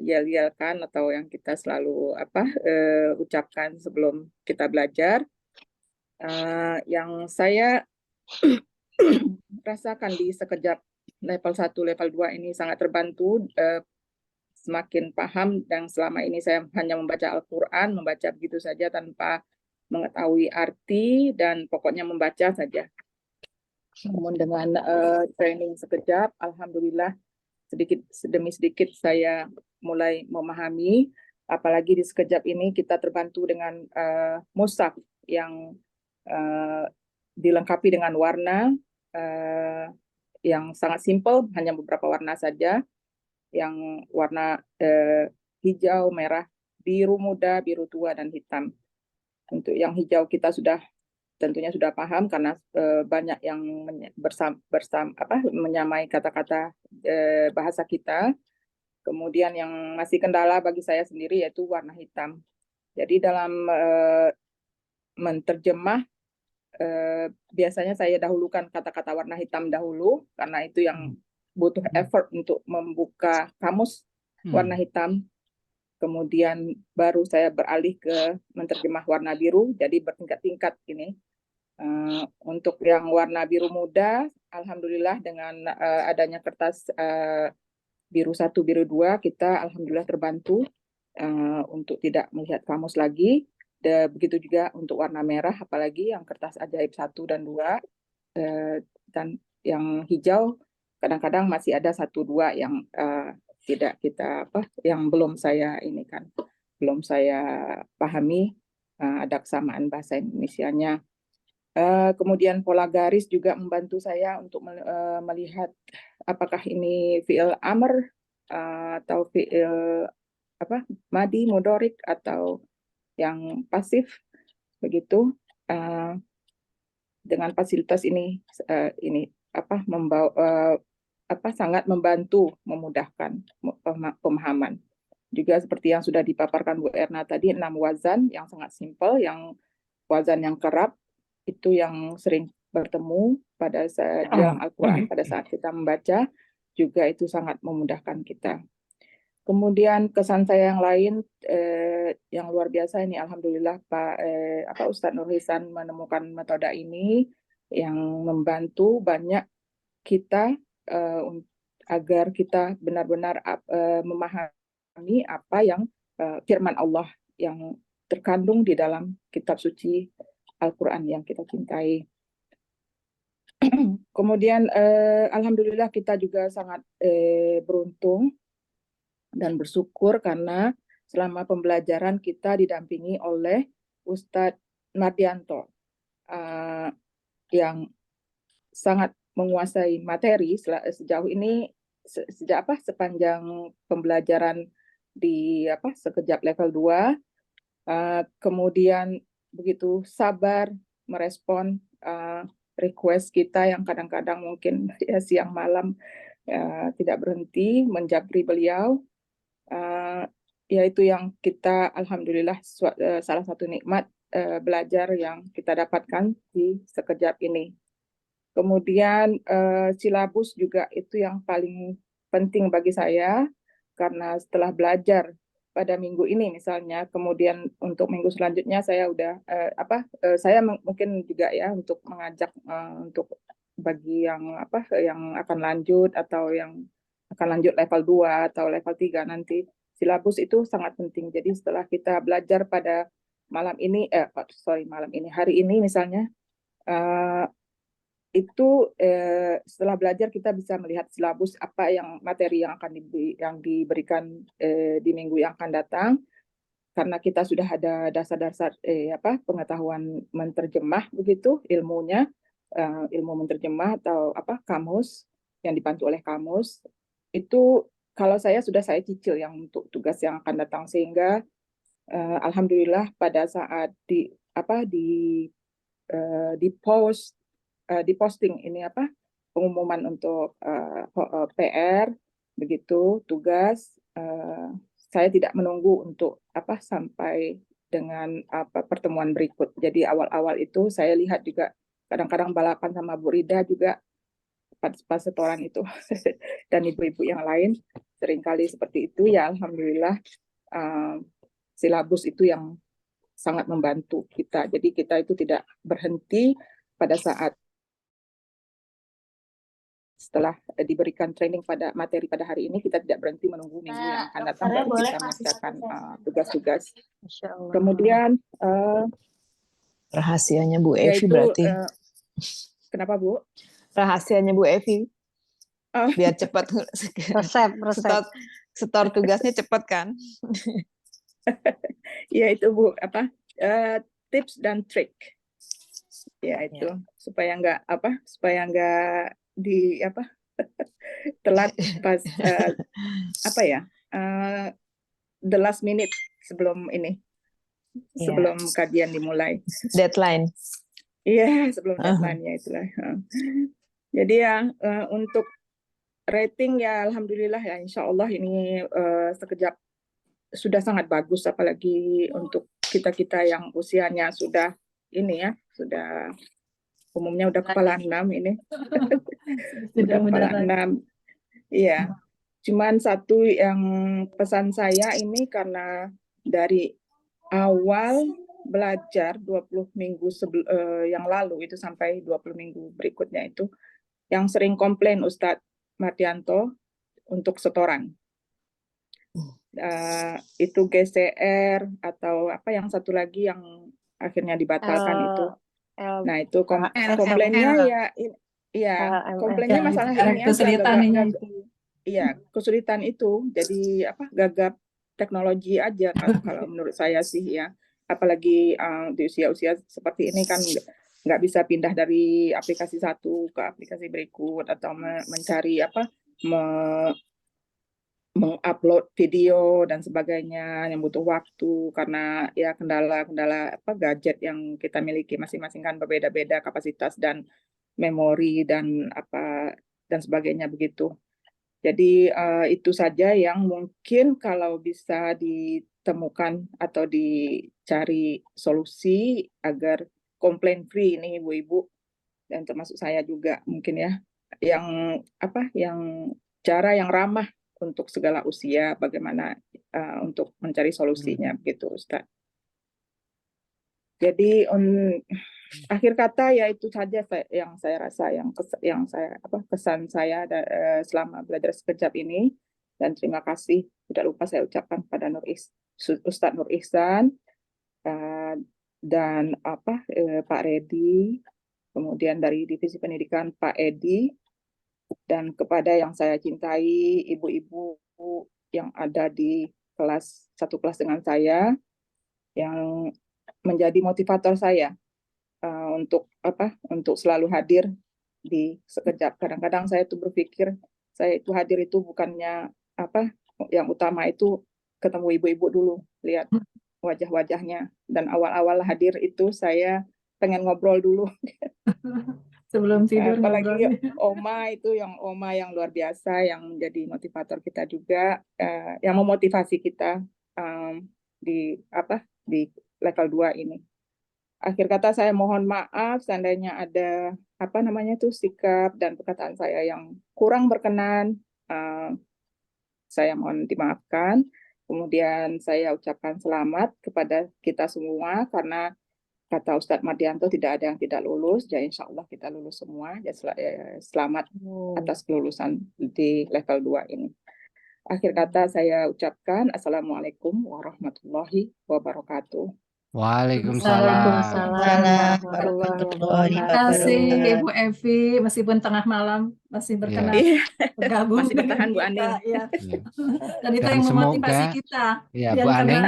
yel-yelkan atau yang kita selalu ucapkan sebelum kita belajar. Yang saya rasakan di sekejap level 1, level 2 ini sangat terbantu, semakin paham, dan selama ini saya hanya membaca Al-Quran, membaca begitu saja tanpa mengetahui arti dan pokoknya membaca saja. Namun dengan training sekejap, alhamdulillah sedikit demi sedikit saya mulai memahami, apalagi di sekejap ini kita terbantu dengan mushaf yang dilengkapi dengan warna yang sangat simpel, hanya beberapa warna saja, yang warna hijau, merah, biru muda, biru tua, dan hitam. Untuk yang hijau kita tentunya sudah paham karena banyak yang menyamai kata-kata bahasa kita. Kemudian yang masih kendala bagi saya sendiri yaitu warna hitam. Jadi dalam menterjemah biasanya saya dahulukan kata-kata warna hitam dahulu karena itu yang butuh effort untuk membuka kamus warna hitam. Kemudian baru saya beralih ke menterjemah warna biru, jadi bertingkat-tingkat ini. Untuk yang warna biru muda, alhamdulillah dengan adanya kertas biru 1, biru 2, kita alhamdulillah terbantu untuk tidak melihat kamus lagi. Begitu juga untuk warna merah, apalagi yang kertas ajaib 1 dan 2, dan yang hijau kadang-kadang masih ada 1, 2 yang tidak kita yang belum saya belum saya pahami, ada kesamaan bahasa Indonesianya. Kemudian pola garis juga membantu saya untuk melihat apakah ini fi'il amr atau fi'il madi, mudorik, atau yang pasif begitu. Dengan fasilitas ini sangat membantu, memudahkan pemahaman. juga seperti yang sudah dipaparkan Bu Erna tadi, 6 wazan yang sangat simpel, yang wazan yang kerap itu yang sering bertemu pada saat di dalam Al-Quran pada saat kita membaca, juga itu sangat memudahkan kita. Kemudian kesan saya yang lain yang luar biasa ini, alhamdulillah Ustadz Nur Hisan menemukan metode ini yang membantu banyak kita agar kita benar-benar memahami apa yang firman Allah yang terkandung di dalam kitab suci Al-Quran yang kita cintai. Kemudian alhamdulillah kita juga sangat beruntung dan bersyukur karena selama pembelajaran kita didampingi oleh Ustadz Mardianto yang sangat menguasai materi sejauh ini sepanjang pembelajaran di sekejap level 2, kemudian begitu sabar merespon request kita yang kadang-kadang mungkin siang malam tidak berhenti menjabri beliau. Yaitu yang kita alhamdulillah salah satu nikmat belajar yang kita dapatkan di sekejap ini. Kemudian silabus juga itu yang paling penting bagi saya, karena setelah belajar pada minggu ini misalnya, kemudian untuk minggu selanjutnya saya udah saya mungkin juga ya untuk mengajak untuk bagi yang yang akan lanjut atau yang akan lanjut level 2 atau level 3 nanti, silabus itu sangat penting. Jadi setelah kita belajar pada hari ini misalnya, setelah belajar kita bisa melihat silabus apa yang materi yang akan diberikan di minggu yang akan datang, karena kita sudah ada dasar-dasar pengetahuan menterjemah begitu ilmunya, ilmu menterjemah atau kamus yang dibantu oleh kamus. Itu kalau saya cicil yang untuk tugas yang akan datang, sehingga alhamdulillah pada saat di posting ini pengumuman untuk PR begitu tugas, saya tidak menunggu untuk sampai dengan pertemuan berikut. Jadi awal-awal itu saya lihat juga kadang-kadang balapan sama Bu Rida juga pas setoran itu dan ibu-ibu yang lain seringkali seperti itu ya. Alhamdulillah silabus itu yang sangat membantu kita. Jadi kita itu tidak berhenti pada saat setelah diberikan training pada materi pada hari ini, kita tidak berhenti menunggu minggu yang akan datang baru bisa mengerjakan tugas-tugas. Kemudian rahasianya Bu Evi berarti. Kenapa Bu? Rahasianya Bu Evi biar cepat resep setor tugasnya cepat kan. Ya itu Bu, tips dan trik ya itu supaya nggak di telat pas the last minute sebelum sebelum kajian dimulai, deadline. Iya, sebelum deadline-nya itulah. Jadi ya untuk rating ya alhamdulillah ya, insya Allah ini sekejap sudah sangat bagus, apalagi untuk kita yang usianya sudah sudah umumnya udah kepala 6 ini. Udah kepala 6. Iya. Cuman satu yang pesan saya ini, karena dari awal belajar 20 minggu yang lalu itu sampai 20 minggu berikutnya itu yang sering komplain Ustadz Mardianto untuk setoran. Itu GCR atau yang satu lagi yang akhirnya dibatalkan itu. Nah, itu komplainnya komplainnya masalah ini aja, kesulitan itu. Jadi gagap teknologi aja kalau menurut saya sih ya. Apalagi di usia-usia seperti ini kan nggak bisa pindah dari aplikasi satu ke aplikasi berikut atau mencari mengupload video dan sebagainya yang butuh waktu, karena ya kendala-kendala gadget yang kita miliki masing-masing kan berbeda-beda kapasitas dan memori dan sebagainya begitu. Jadi itu saja yang mungkin kalau bisa ditemukan atau dicari solusi agar komplain free ini ibu-ibu, dan termasuk saya juga mungkin ya, yang cara yang ramah untuk segala usia, bagaimana untuk mencari solusinya begitu Ustaz. Jadi akhir kata ya itu saja yang saya rasa kesan saya selama belajar sekejap ini, dan terima kasih tidak lupa saya ucapkan kepada Ustadz Nur Ihsan dan Pak Redi, kemudian dari Divisi Pendidikan Pak Edi, dan kepada yang saya cintai ibu-ibu yang ada di satu kelas dengan saya, yang menjadi motivator saya untuk selalu hadir di sekejap. Kadang-kadang saya tuh berpikir saya itu hadir itu bukannya yang utama itu ketemu ibu-ibu dulu, lihat wajah-wajahnya, dan awal-awal hadir itu saya pengen ngobrol dulu. Sebelum tidur Apalagi Oma yang luar biasa, yang menjadi motivator kita juga, yang memotivasi kita di level 2 ini. Akhir kata saya mohon maaf seandainya ada sikap dan perkataan saya yang kurang berkenan, saya mohon dimaafkan. Kemudian saya ucapkan selamat kepada kita semua, karena kata Ustadz Mardianto tidak ada yang tidak lulus, jadi insya Allah kita lulus semua. Selamat atas kelulusan di level 2 ini. Akhir kata saya ucapkan Assalamualaikum warahmatullahi wabarakatuh. Waalaikumsalam warahmatullahi wabarakatuh. Terima kasih Ibu Evi, meskipun tengah malam masih berkenan bergabung. Masih bertahan Bu Aning. Ya. Dan itu Dan yang memotivasi semoga, kita. ya Bu Aning,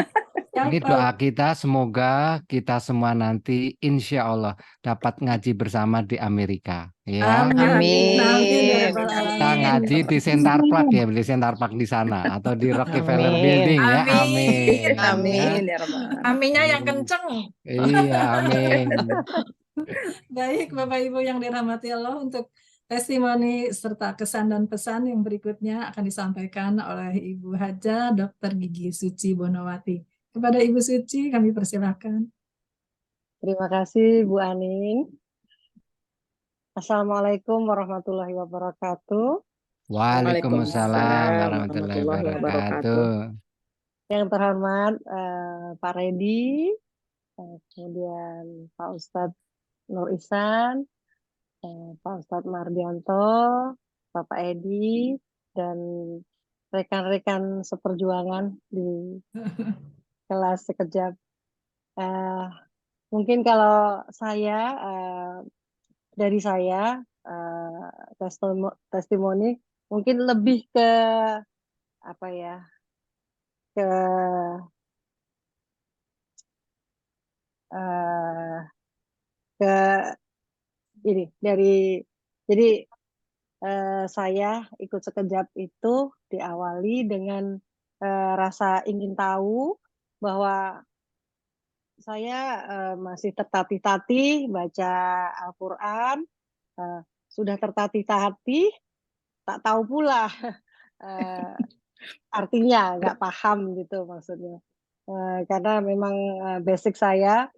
ini doa kita semoga kita semua nanti insya Allah dapat ngaji bersama di Amerika. Ya. Amin. Kita ngaji di Center Park ya, di Center Park di sana atau di Rockefeller Building ya. Amin. Amin Ya. ya Rabbal. Aminnya yang kenceng. Iya, amin. Baik Bapak Ibu yang dirahmati Allah, untuk testimoni serta kesan dan pesan yang berikutnya akan disampaikan oleh Ibu Haja Dr. Gigi Suci Bonawati. Kepada Ibu Suci kami persilahkan. Terima kasih Bu Aning. Assalamualaikum warahmatullahi wabarakatuh. Waalaikumsalam warahmatullahi wabarakatuh. Yang terhormat Pak Redi, kemudian Pak Ustadz Nur Ihsan, Pak Ustadz Mardianto, Bapak Edi, dan rekan-rekan seperjuangan di kelas sekejap. Mungkin kalau saya dari saya testimoni mungkin lebih ke saya ikut sekejap itu diawali dengan rasa ingin tahu bahwa saya masih tertatih-tatih baca Al-Quran, sudah tertatih-tatih, tak tahu pula artinya, nggak paham gitu maksudnya. Karena memang basic saya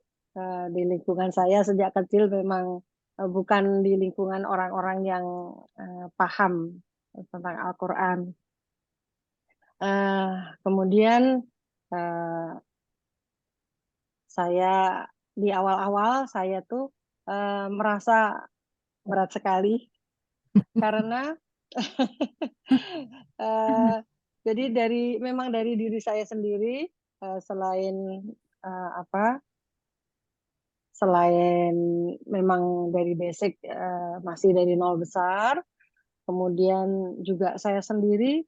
di lingkungan saya sejak kecil memang bukan di lingkungan orang-orang yang paham tentang Al-Quran. Kemudian saya di awal-awal saya tuh merasa berat sekali karena jadi memang dari diri saya sendiri, selain memang dari basic masih dari nol besar, kemudian juga saya sendiri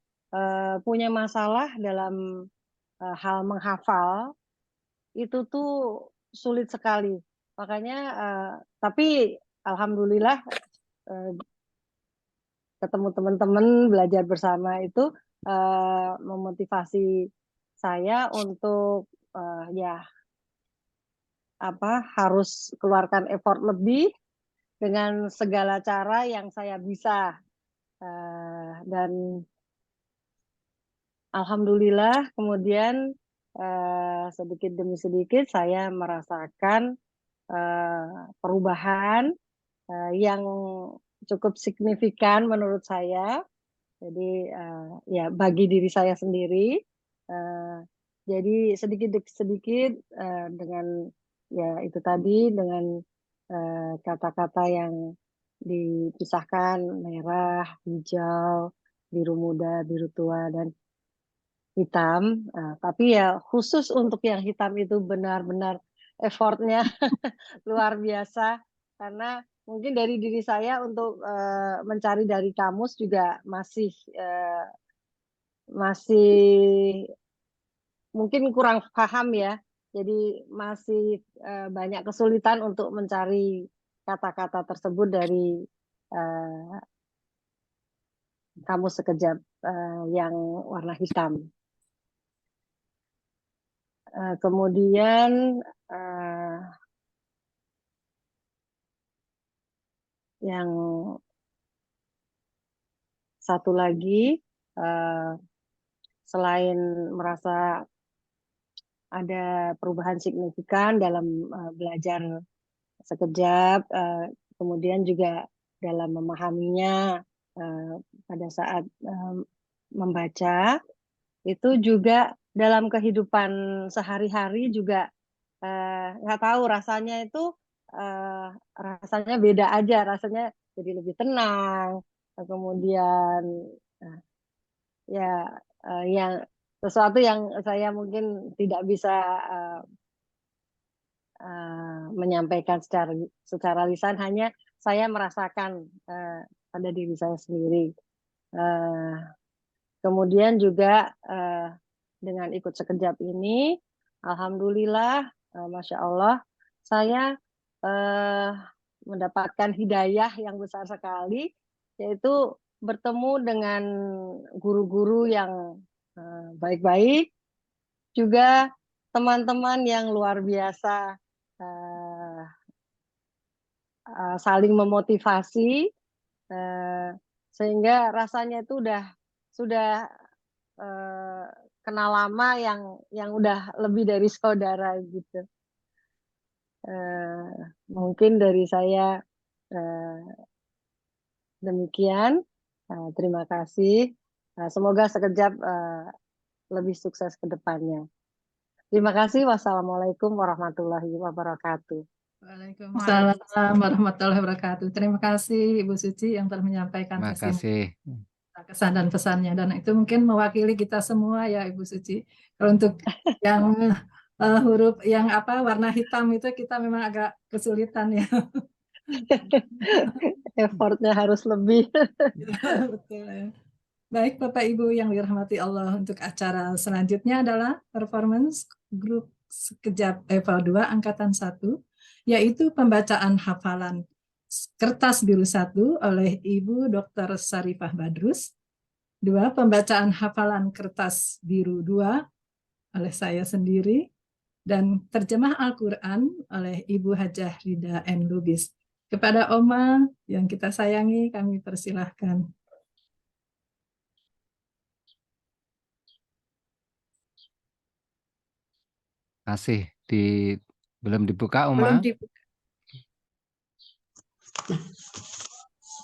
punya masalah dalam hal menghafal, itu tuh sulit sekali. Makanya tapi alhamdulillah ketemu teman-teman belajar bersama itu memotivasi saya untuk harus keluarkan effort lebih dengan segala cara yang saya bisa, dan alhamdulillah kemudian sedikit demi sedikit saya merasakan perubahan yang cukup signifikan menurut saya. Jadi ya bagi diri saya sendiri. Jadi sedikit dengan ya itu tadi dengan kata-kata yang dipisahkan merah, hijau, biru muda, biru tua dan hitam. Tapi ya khusus untuk yang hitam itu benar-benar effortnya luar biasa karena mungkin dari diri saya untuk mencari dari kamus juga masih mungkin kurang paham ya. Jadi masih banyak kesulitan untuk mencari kata-kata tersebut dari kamus sekejap yang warna hitam. Kemudian yang satu lagi, selain merasa ada perubahan signifikan dalam belajar sekejap, kemudian juga dalam memahaminya pada saat membaca, itu juga dalam kehidupan sehari-hari juga nggak tahu rasanya itu rasanya beda aja, rasanya jadi lebih tenang, kemudian ya yang sesuatu yang saya mungkin tidak bisa menyampaikan secara lisan, hanya saya merasakan pada diri saya sendiri. Kemudian juga dengan ikut sekejap ini, alhamdulillah, masya Allah, saya mendapatkan hidayah yang besar sekali, yaitu bertemu dengan guru-guru yang baik-baik, juga teman-teman yang luar biasa saling memotivasi, sehingga rasanya itu sudah kenal lama yang udah lebih dari saudara gitu. Mungkin dari saya demikian. Terima kasih. Semoga sekejap lebih sukses ke depannya. Terima kasih. Wassalamualaikum warahmatullahi wabarakatuh. Waalaikumsalam warahmatullahi wabarakatuh. Terima kasih Ibu Suci yang telah menyampaikan Terima kasih. kesan dan pesannya, dan itu mungkin mewakili kita semua ya Ibu Suci. Kalau untuk yang huruf yang warna hitam itu kita memang agak kesulitan ya. Effortnya harus lebih. Betul ya. Baik Bapak Ibu yang dirahmati Allah, untuk acara selanjutnya adalah performance grup sekejap level 2 angkatan 1, yaitu pembacaan hafalan kertas biru 1 oleh Ibu Dr. Sarifah Badrus, 2 pembacaan hafalan kertas biru 2 oleh saya sendiri, dan terjemah Al-Quran oleh Ibu Hajah Rida N. Lubis. Kepada Oma yang kita sayangi, kami persilahkan. Masih belum dibuka, Uma? Belum dibuka.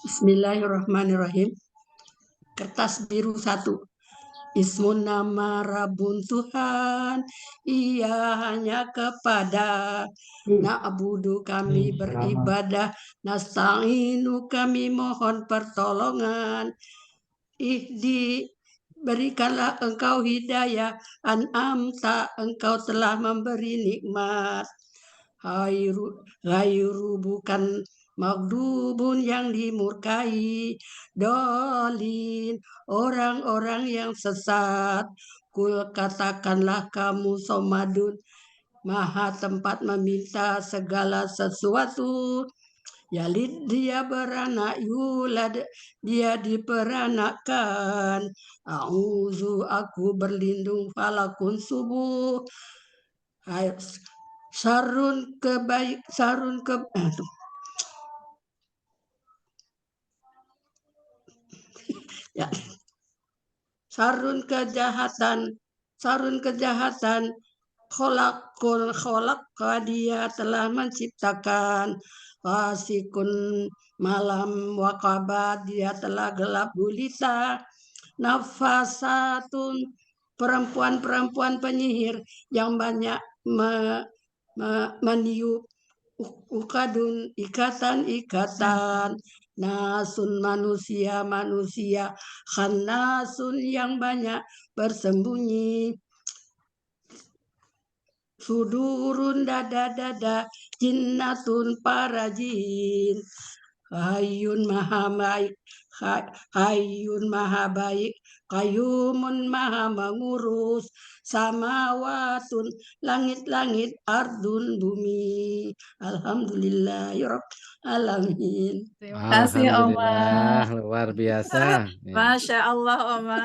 Bismillahirrahmanirrahim. Kertas biru 1. Ismun nama Rabbun Tuhan, ia hanya kepada na'budu kami beribadah, nasta'inu kami mohon pertolongan, berikanlah engkau hidayah, an'amta engkau telah memberi nikmat, ghairu bukan magdubun yang dimurkai, dolin orang-orang yang sesat. Kul katakanlah kamu somadun, maha tempat meminta segala sesuatu. Yalid dia beranak, yulad dia diperanakkan. A'udzu aku berlindung, falakun subuh. Sarun kebaik, sarun ke ya. sarun kejahatan, kholakul kholak, dia telah menciptakan, wasikun malam, wakabat, dia telah gelap gulita, nafasatun, perempuan-perempuan penyihir yang banyak meniup, ukadun, ikatan-ikatan, nasun, manusia, khannasun, yang banyak bersembunyi, sudurun, dada-dada, jinnatun, para jin, Hayyun maha baik, Hayyun maha baik, Qayyumun maha mengurus, samawatun, langit-langit, ardun, bumi. Alhamdulillahirabbil alamin. Terima kasih Oma. Alhamdulillah, luar biasa. Ya. Masya Allah Oma.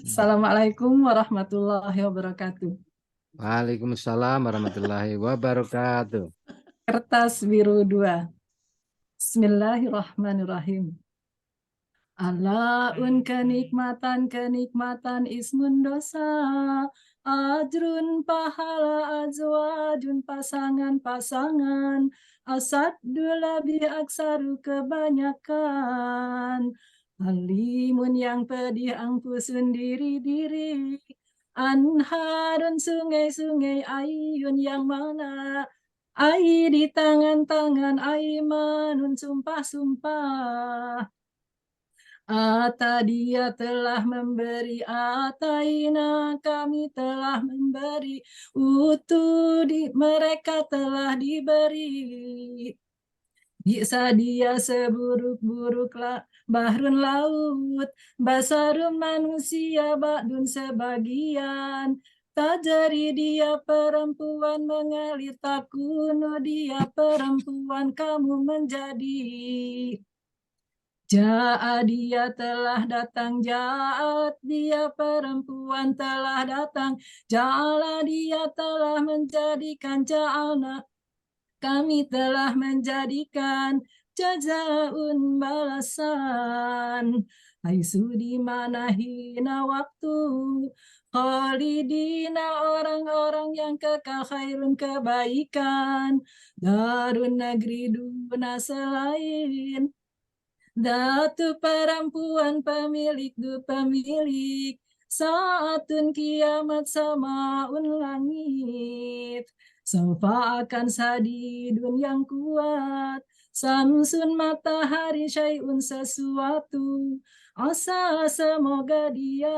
Assalamualaikum warahmatullahi wabarakatuh. Waalaikumsalam warahmatullahi wabarakatuh. Kertas biru 2. Bismillahirrahmanirrahim. Alaun kenikmatan ismun dosa, ajrun pahala, azwajun pasangan, asadul lebih aksaru kebanyakan, alimun yang pedih angkusun diri, anharun sungai-sungai, ayun yang mana, ai di tangan-tangan, aimanun sumpah-sumpah. Ata dia telah memberi, ataina kami telah memberi, mereka telah diberi. Bisa dia seburuk-buruk bahrun laut, basarum manusia ba'dun sebagian, tajari dia perempuan mengalir, takunu dia perempuan kamu menjadi. Ja'a dia telah datang, ja'at dia perempuan telah datang, ja'ala dia telah menjadikan, ja'alna kami telah menjadikan, jazaun balasan, haisu di mana hina waktu, khalidina orang-orang yang kekal, khairun kebaikan, darun negeri duna selain, datu perempuan pemilik, saatun kiamat samaun langit, sofa akan sadidun yang kuat, samsun matahari, syai'un sesuatu, asa semoga dia,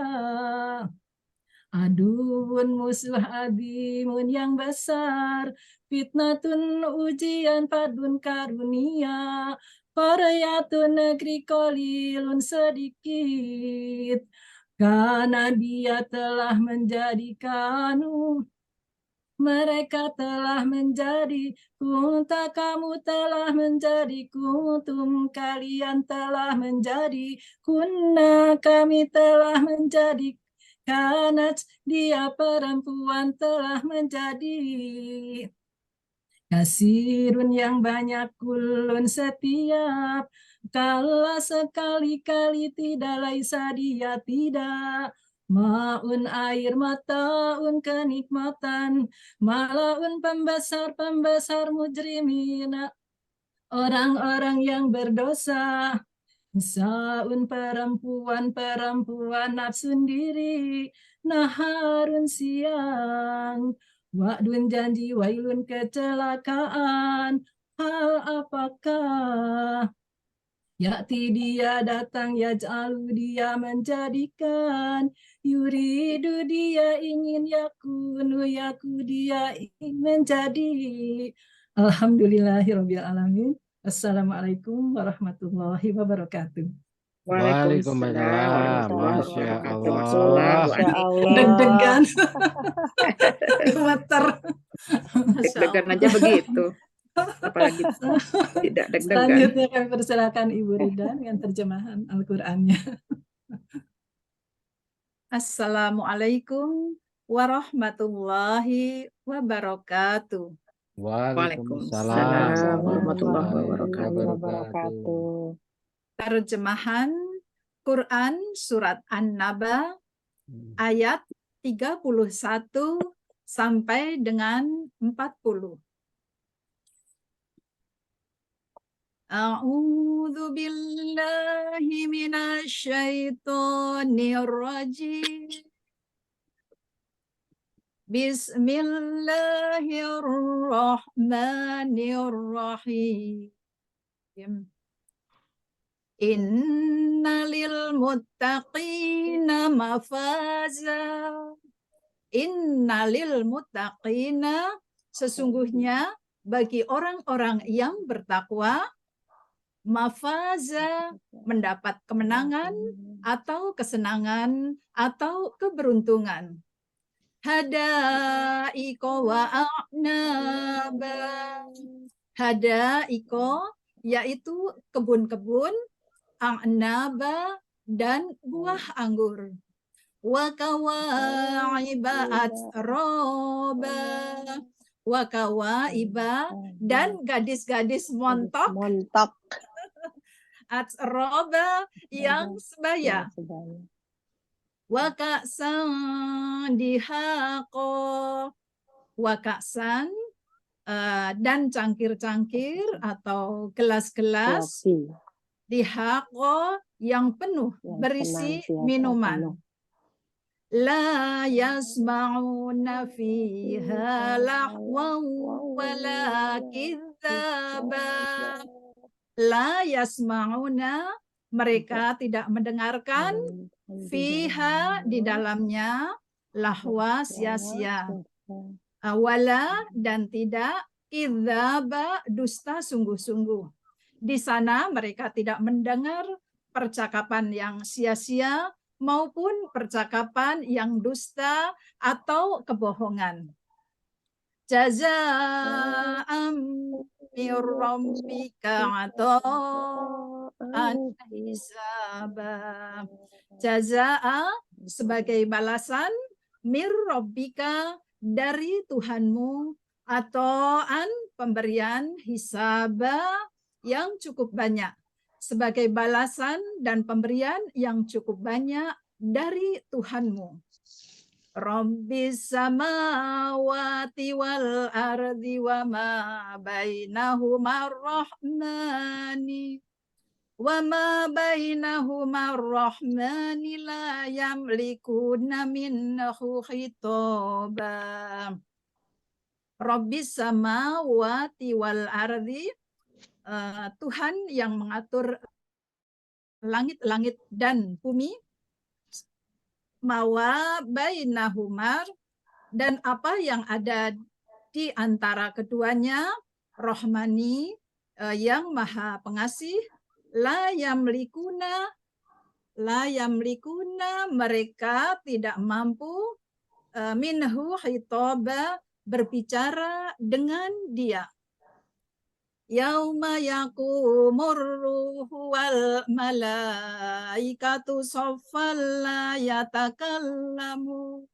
aduun musuh abimun yang besar, fitnatun ujian, padun karunia, Koreatun negeri kolilun sedikit, karena dia telah menjadikanmu, mereka telah menjadi, kunta kamu telah menjadi, kuntum kalian telah menjadi, kunna kami telah menjadi, kanat dia perempuan telah menjadi. Kasirun yang banyak, kulun setiap, kala sekali-kali tidak, laisa dia tidak, maun air, mataun kenikmatan, malaun pembesar mujrimina, orang-orang yang berdosa, nisaun perempuan nafsun diri, naharun siang, wa'dun janji, wailun kecelakaan, hal apakah, yakti dia datang, yaj'alu dia menjadikan, yuridu dia ingin, yakunu yaku dia ingin menjadi. Alhamdulillahirabbil alamin. Assalamualaikum warahmatullahi wabarakatuh. Waalaikumsalam. Masya Allah. Masya Allah. Deg-degan. Gemeter. Deg-degan aja begitu. Apalagi tidak deg-degan. Selanjutnya kami persilakan Ibu Rida dengan terjemahan Al-Qur'annya. Assalamualaikum warahmatullahi wabarakatuh. Waalaikumsalam warahmatullahi wabarakatuh. Terjemahan Quran surat An-Naba ayat 31 sampai dengan 40. A'udzu billahi minasy syaithanir rajim. Bismillahirrahmanirrahim. Innalil muttaqina mafaza. Innalil muttaqina, sesungguhnya bagi orang-orang yang bertakwa, mafaza, mendapat kemenangan atau kesenangan atau keberuntungan. Hadaiko wa a'naba. Hadaiko yaitu kebun-kebun, a'naba dan buah anggur. Wa kawaiba atroba. Wa kawaiba dan gadis-gadis montok. Atroba yang sebaya. Wa ka'san dihaqo. Wa ka'san dan cangkir-cangkir atau gelas-gelas dihaqo yang penuh berisi minuman. La yasma'una fiha lahwan wala kidzaba. La yasma'una, mereka tidak mendengarkan, fiha di dalamnya, lahwa sia-sia. Wala dan tidak, kidzaba dusta sungguh-sungguh. Di sana mereka tidak mendengar percakapan yang sia-sia maupun percakapan yang dusta atau kebohongan. Jazaa'an min rabbika ata'an hisaba. Jazaa sebagai balasan, mir rabbika dari Tuhanmu, ata'an pemberian, hisaba yang cukup banyak. Sebagai balasan dan pemberian yang cukup banyak dari Tuhanmu. Rabbis samawati wal ardi wa ma bainahuma rahmani wa ma bainahuma rahmani la yamlikuna minhu khitaba. Rabbis samawati wal ardi, Tuhan yang mengatur langit-langit dan bumi, mawa bainahuma, dan apa yang ada di antara keduanya, rohmani, yang maha pengasih, la yamlikuna, mereka tidak mampu, minhu khitaba, berbicara dengan dia. Yauma yaqumur ruhu wal malaikatu saffan la yatakallamuna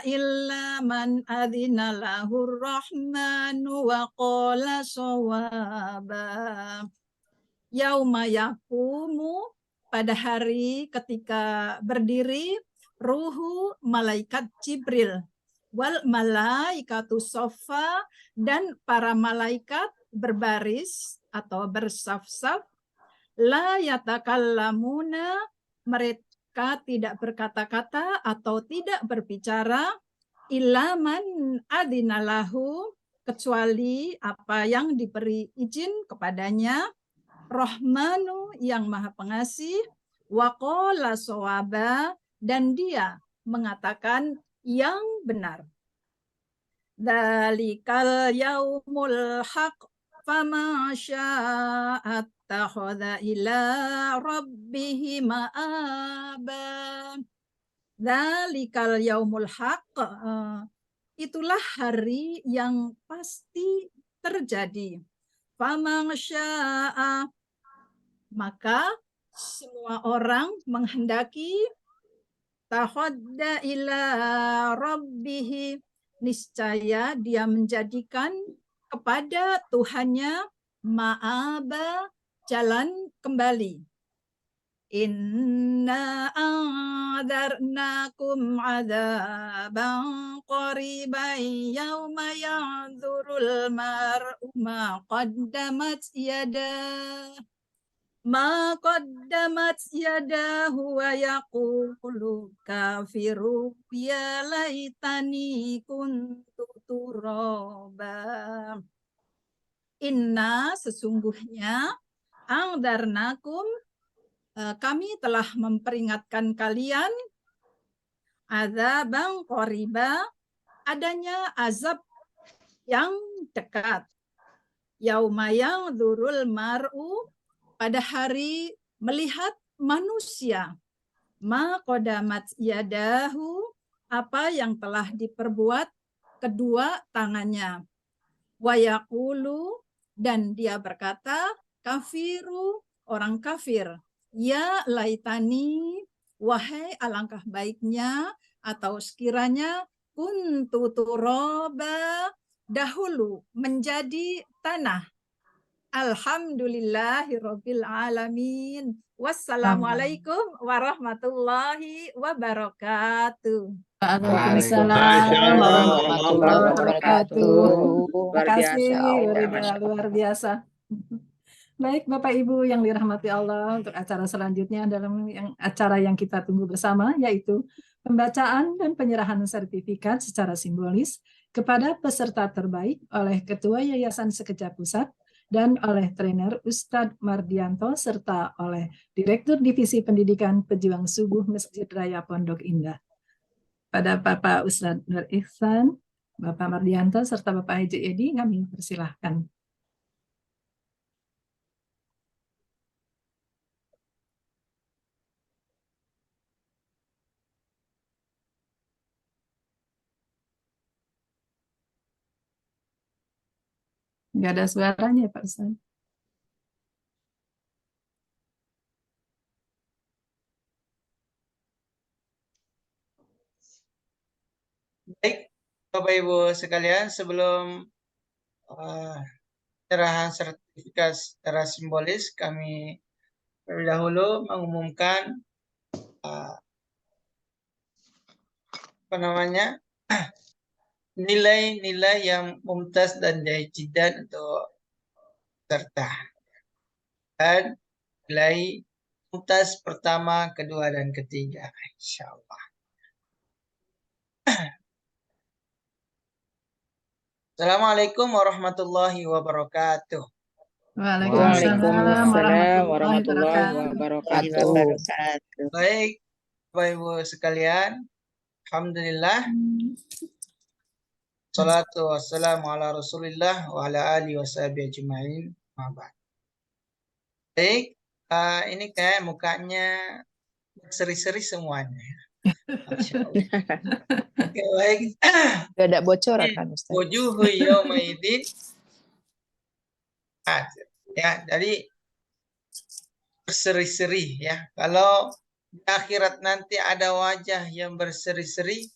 illa man adzina lahur rahmanu wa qala shawaba. Yauma yaqumu, pada hari ketika berdiri, ruhu malaikat Jibril, wal malaikatu soffa, dan para malaikat berbaris atau bersaf-saf, la yatakallamuna, mereka tidak berkata-kata atau tidak berbicara, illa man adinalahu, kecuali apa yang diberi izin kepadanya, Rahmanu yang maha pengasih, wa qala shawaba, dan dia mengatakan yang benar. Dzalikal yaumul haq fama syaa'a attakhadha ila rabbih ma'aba. Dzalikal yaumul haq, itulah hari yang pasti terjadi. Fama syaa'a, maka semua orang menghendaki, tahadda ila rabbih, niscaya dia menjadikan kepada Tuhannya ma'aba, jalan kembali. Inna anzarnakum adzaban qariban yauma yanzurul mar'u ma qaddamat yadahu wa yaqulu kafiru ya laitani kuntu turaba. Inna sesungguhnya angdarnakum kami telah memperingatkan kalian azabang qoriba adanya azab yang dekat. Yaumayang dzurul mar'u pada hari melihat manusia ma qadamat yadahu apa yang telah diperbuat kedua tangannya. Wa yaqulu dan dia berkata kafiru orang kafir. Ya laitani, wahai alangkah baiknya atau sekiranya kuntu turaba dahulu menjadi tanah. Alhamdulillahirabbil alamin. Wassalamualaikum warahmatullahi wabarakatuh. Waalaikumsalam warahmatullahi wabarakatuh. Luar Terima biasa, kasih, Aura, Rida, Masya luar biasa. Baik, Bapak Ibu yang dirahmati Allah, untuk acara selanjutnya dalam acara yang kita tunggu bersama, yaitu pembacaan dan penyerahan sertifikat secara simbolis kepada peserta terbaik oleh Ketua Yayasan Sekejap Pusat dan oleh trainer Ustadz Mardianto serta oleh Direktur Divisi Pendidikan Pejuang Subuh Masjid Raya Pondok Indah. Pada Bapak Ustadz Nur Ihsan, Bapak Mardianto serta Bapak Haji Edi, kami persilahkan. Nggak ada suaranya, Pak Ustadz. Baik, Bapak Ibu sekalian, sebelum penyerahan sertifikat secara simbolis, kami terlebih dahulu mengumumkan nilai-nilai yang mumtaz dan jayidan untuk peserta. Dan nilai mumtaz pertama, kedua, dan ketiga, insya Allah. Assalamualaikum warahmatullahi wabarakatuh. Waalaikumsalam warahmatullahi wabarakatuh. Baik, Bapak Ibu sekalian, alhamdulillah. Salatu wassalamu ala Rasulillah wa ala alihi washabihi ajma'in. Baik, ini kayak mukanya seri-seri semuanya. Oke, baik. Gak ada bocoran kan, Ustaz? Wujuhu yaumaidin. Ya, jadi berseri-seri ya. Kalau di akhirat nanti ada wajah yang berseri-seri,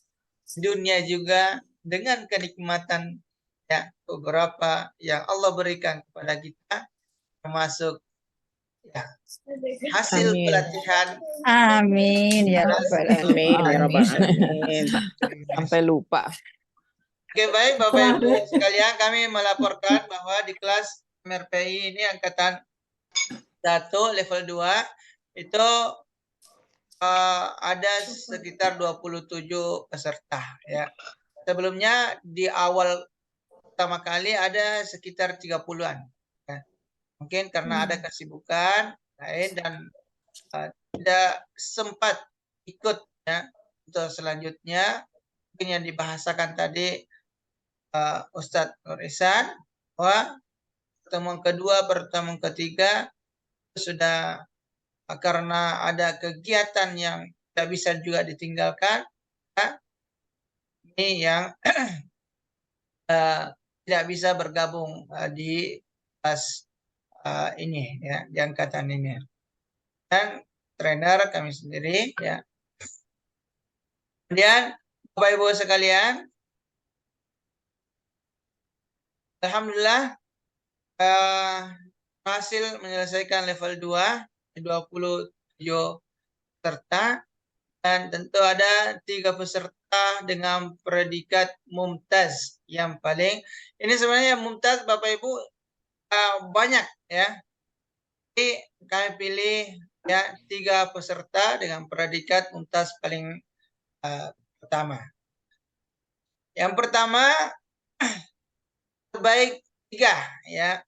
dunia juga dengan kenikmatan ya beberapa yang Allah berikan kepada kita, termasuk ya hasil Amin. pelatihan. Amin ya rabbal alamin, ya rabbal alamin. Sampai lupa. Oke, baik Bapak Ibu sekalian, kami melaporkan bahwa di kelas MRPI ini angkatan 1 level 2 itu ada sekitar 27 peserta ya. Sebelumnya di awal pertama kali ada sekitar 30-an. Ya. Mungkin karena ada kesibukan lain dan tidak sempat ikut ya untuk selanjutnya. Mungkin yang dibahasakan tadi Ustadz Nur Ihsan bahwa pertemuan kedua, pertemuan ketiga sudah karena ada kegiatan yang tidak bisa juga ditinggalkan. Ya, ini yang tidak bisa bergabung di kelas ini ya, di angkatan ini. Dan trainer kami sendiri ya. Kemudian Bapak Ibu sekalian, alhamdulillah berhasil menyelesaikan level 2, 27 peserta, dan tentu ada 3 peserta dengan predikat mumtaz yang paling. Ini sebenarnya mumtaz Bapak Ibu banyak ya. Jadi kami pilih ya 3 peserta dengan predikat mumtaz paling pertama. Yang pertama terbaik 3 ya.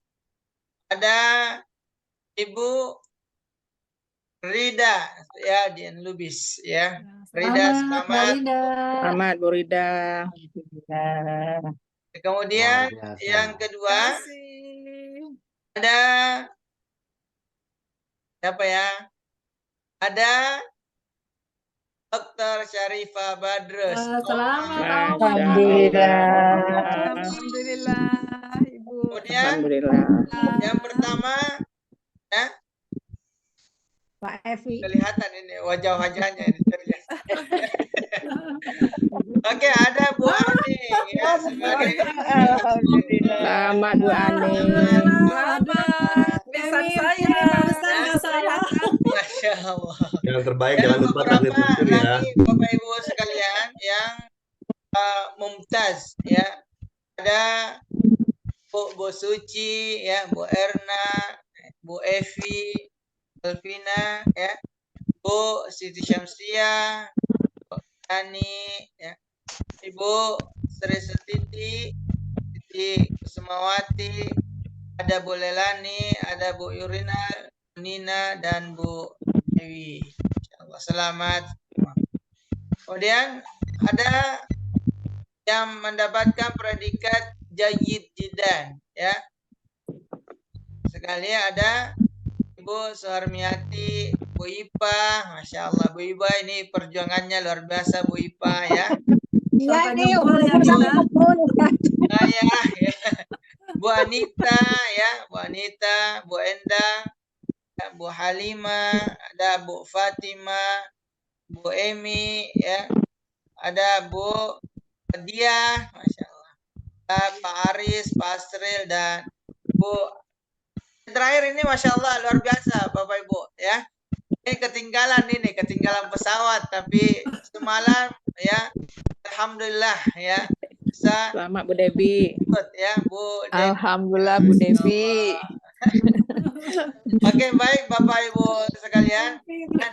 Ada Ibu Rida ya di Lubis ya. Rida, selamat. Selamat Bu Rida. Kemudian yang kedua ada siapa ya? Ada Dr. Syarifah Badrus. Selamat. Alhamdulillah, Ibu. Kemudian yang pertama ya, Pak Evi. kelihatan ini wajah-wajahnya ini ceria. Oke, ada Bu Ani ya sebagai Selamat Bu Ani. Selamat. Besan saya. Masya Allah. Yang terbaik jangan lupa takdir unsur ya. Bapak Ibu sekalian yang mumtaz ya. Ada Bu Suci ya, Bu Erna, Bu Evi, Elvina ya, Bu Siti Syamsia, Bu Ani ya, Ibu Sri Setiti, Siti Kusumawati, ada Bu Lelani, ada Bu Yurina, Nina, dan Bu Dewi. Insyaallah selamat. Kemudian ada yang mendapatkan predikat Jayyid Jiddan ya. Sekali ada Ibu Suharmiati, Bu Ipa, Masya Allah Bu Ipa ini perjuangannya luar biasa Bu Ipa ya. Iya nih, Ya. Bu Anita ya, Bu Anita, Bu Endang, Bu Halimah, ada Bu Fatimah, Bu Emi ya, ada Bu Dia, Masya Allah, Pak Aris, Pak Asril, dan Bu terakhir ini Masya Allah luar biasa Bapak Ibu ya. Ini ketinggalan pesawat, tapi semalam ya Alhamdulillah ya bisa. Selamat Bu Debi. Ya Bu Debi. Alhamdulillah Bu Debi. Oke, baik Bapak Ibu sekalian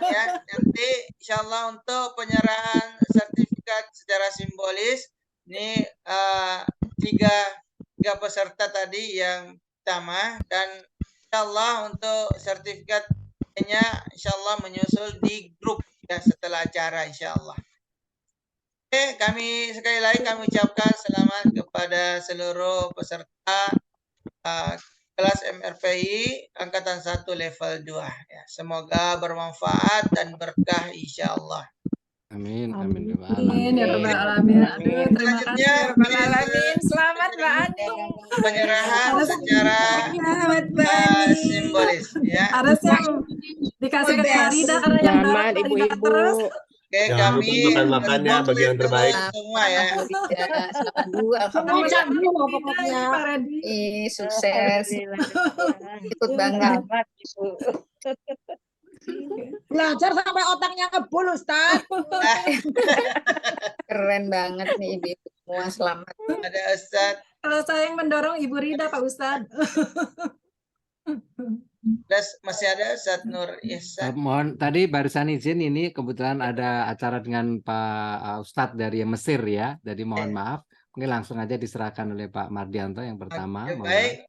ya, nanti insya Allah untuk penyerahan sertifikat secara simbolis ini tiga peserta tadi yang pertama, dan insya Allah untuk sertifikatnya insya Allah menyusul di grup ya setelah acara insya Allah. Oke, kami sekali lagi kami ucapkan selamat kepada seluruh peserta kelas MRPI Angkatan 1 level 2 ya. Semoga bermanfaat dan berkah insya Allah. Amin. Amin ya Rabbal Alamin. Aduh, terima kasih ya Rabbal Alamin. Selamat Mbak Ani. Penyerahan secara simbolis ya. Harusnya dikasih ke Mbak Rida karena yang Selamat dapat Ibu-ibu. terus. Oke, Jangan lupa kami makan-makannya bagi yang terbaik. semua ya. Semuanya dulu pokoknya. Sukses. Ikut bangga. Belajar sampai otaknya ngebul, Ustaz. Keren banget nih Ibu semua, selamat. Ada Ustaz. Kalau saya yang mendorong Ibu Rida Pak Ustadz. Masih ada Ustaz Nur Ihsan. Mohon tadi barusan izin, ini kebetulan ada acara dengan Pak Ustadz dari Mesir ya. Jadi mohon maaf, mungkin langsung aja diserahkan oleh Pak Mardianto yang pertama. Oke, baik.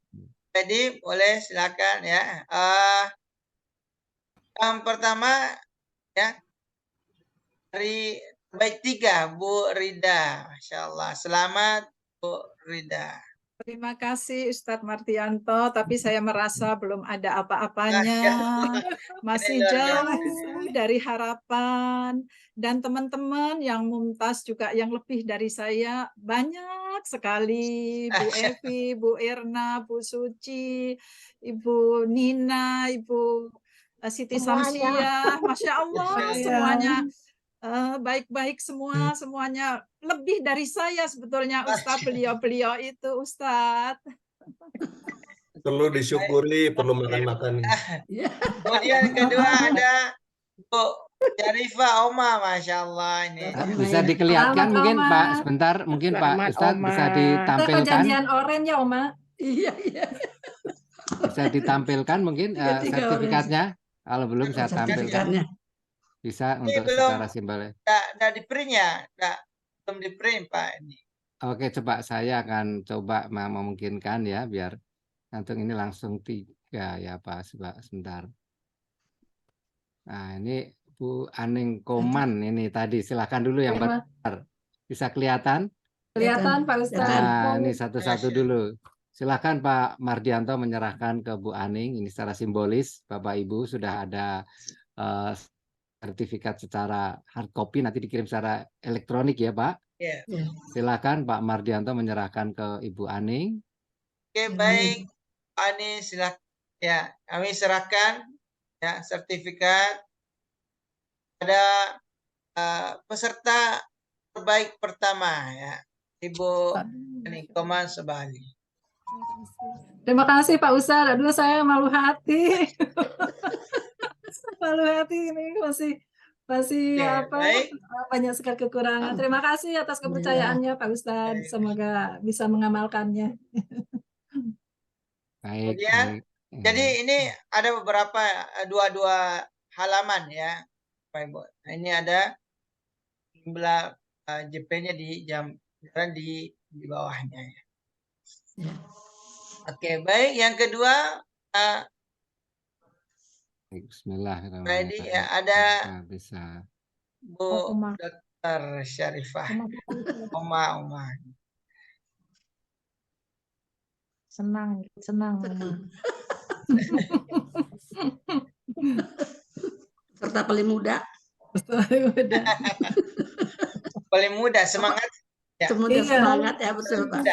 Jadi boleh silakan ya. Yang pertama ya dari baik 3 Bu Rida. Masya Allah. Selamat Bu Rida. Terima kasih Ustadz Mardianto, tapi saya merasa belum ada apa-apanya, masih jauh dari harapan, dan teman-teman yang mumtaz juga yang lebih dari saya banyak sekali, Bu Evi, Bu Erna, Bu Suci, Ibu Nina, Ibu Siti Samsia, Masya Allah semuanya. Baik-baik semua, semuanya lebih dari saya sebetulnya Ustadz, beliau-beliau itu Ustadz. Perlu disyukuri, perlu makan-makan. Kemudian kedua ada Bu Syarifah Oma, Masya Allah ini. Bisa dikelihatkan Selamat, mungkin Oma. Pak sebentar, mungkin Pak Selamat, Ustadz bisa Oma. Kita ditampilkan, perjanjian oren ya, Oma. Iya, iya. bisa ditampilkan mungkin Tiga-tiga sertifikatnya. Kalau belum saya tampilkan, sertifikatnya. bisa Ini untuk belum secara simbolnya. Nggak di print ya, belum di print Pak ini. Oke, coba saya akan coba memungkinkan ya, biar nanti ini langsung 3 ya Pak, sebentar. Nah ini Bu Aning Koman ini tadi, silakan dulu yang Terima. benar. Bisa kelihatan? Kelihatan Pak Ustadz. Nah ini satu-satu dulu. Silakan Pak Mardianto menyerahkan ke Bu Aning, ini secara simbolis. Bapak Ibu sudah ada sertifikat secara hard copy, nanti dikirim secara elektronik ya Pak. Ya. Silakan Pak Mardianto menyerahkan ke Ibu Aning. Oke, baik. Pak Ani silakan. Ya, kami serahkan ya sertifikat pada peserta terbaik pertama ya, Ibu Ani Koman Sebali. Terima kasih Pak Ustadz. Aduh saya malu hati. Malu hati ini masih Oke, apa baik. banyak sekali kekurangan. Terima kasih atas kepercayaannya Pak Ustadz. Semoga bisa mengamalkannya. Baik. Kemudian, jadi ini ada beberapa dua halaman ya, Pak Ibu. Nah, ini ada jumlah JP-nya di bawahnya ya. Oke, baik. Yang kedua, Bismillahirrahmanirrahim. Jadi ya ada Bisa. Bu Dr. Syarifah. Oma. Senang, Oma. Serta paling muda. Paling muda, semangat. Ya. Semoga semangat ya, betul Pak.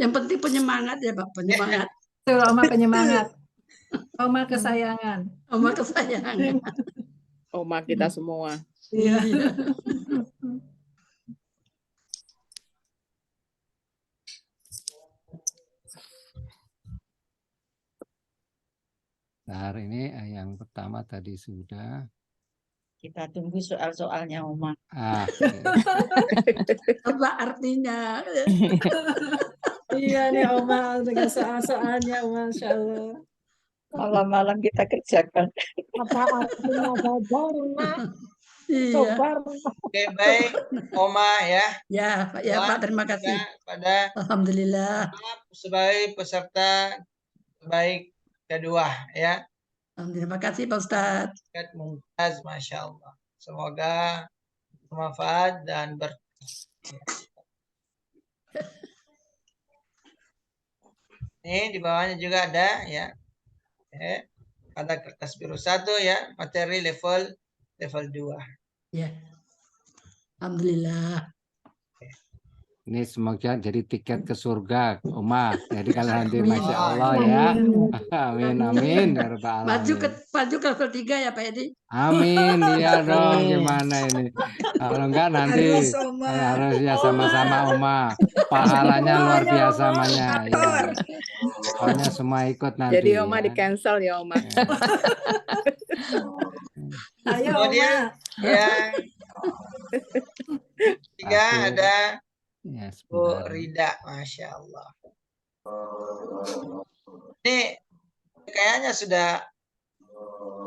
Yang penting penyemangat ya Pak, penyemangat. Betul, Oma penyemangat. Oma kesayangan. Oma kesayangan. Oma kita semua. Iya. Nah, ini yang pertama tadi sudah. Kita tunggu soal-soalnya, Oma. Apa artinya? Iya nih Oma dengan soal-soalnya, Masya Allah. Malam-malam kita kerjakan. Apa artinya belajar, Mak? Iya. Oke, baik, Oma ya. Ya, Pak, ya Pak, terima kasih. Pada Alhamdulillah. sebagai peserta terbaik kedua ya. Terima kasih Pak Ustadz. Mumtaz, Masya Allah. Semoga bermanfaat dan berkah. Ini di bawahnya juga ada ya. Ada kertas biru 1 ya, materi level 2. Ya. Alhamdulillah. Ini semoga jadi tiket ke surga, Oma. Jadi kalau nanti Masya Allah ya. Amin. Ya Rabbal Alamin. Maju ke level 3 ya Pak Edi. Amin, iya dong. Gimana ini? Kalau enggak nanti harus ya sama-sama Oma. Pahalanya luar biasa namanya. Ya. Pokoknya semua ikut nanti. Jadi Oma ya. di cancel ya Oma. Ayo Kemudian Oma. yang ketiga ada Ya, Bu Rida, Masya Allah. Ini kayaknya sudah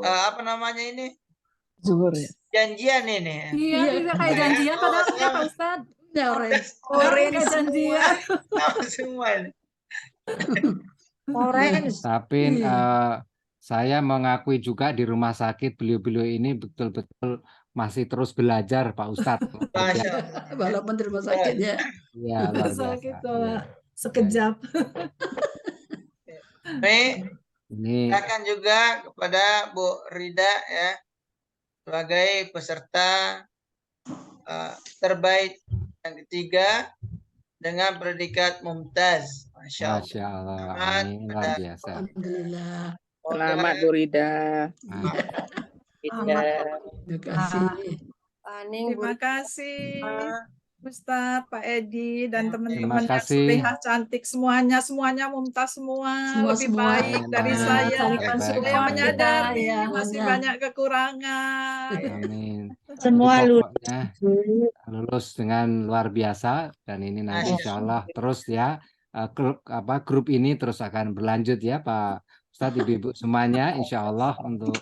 apa namanya ini? Zuhur ya. Janjian ini. Iya, kayak janjian padahal enggak Pak Ustadz. Ya, orange. Kayak janjian. Sama semua ini. Orange. Tapi saya mengakui juga di rumah sakit beliau-beliau ini betul-betul masih terus belajar Pak Ustadz. Walaupun di rumah sakit ya. Ya, luar biasa. Sakit sekejap. Ini silakan juga kepada Bu Rida ya sebagai peserta terbaik yang ketiga dengan predikat Mumtaz. Masya Allah. Amin. Luar biasa. Alhamdulillah. Selamat Bu Rida. Terima kasih. Terima kasih. Ustadz, Pak Edi, dan Terima teman-teman yang kasih. solehah cantik semuanya mumtaz semua, lebih Semua baik dari Amin. saya. Saling Baik, Saya amin. menyadari ya, masih hanya. banyak kekurangan. Amin. Jadi Semua pokoknya lulus dengan luar biasa dan ini nanti Masya insya Allah. Allah terus ya grup ini terus akan berlanjut ya Pak Ustadz, Ibu-ibu semuanya insya Allah untuk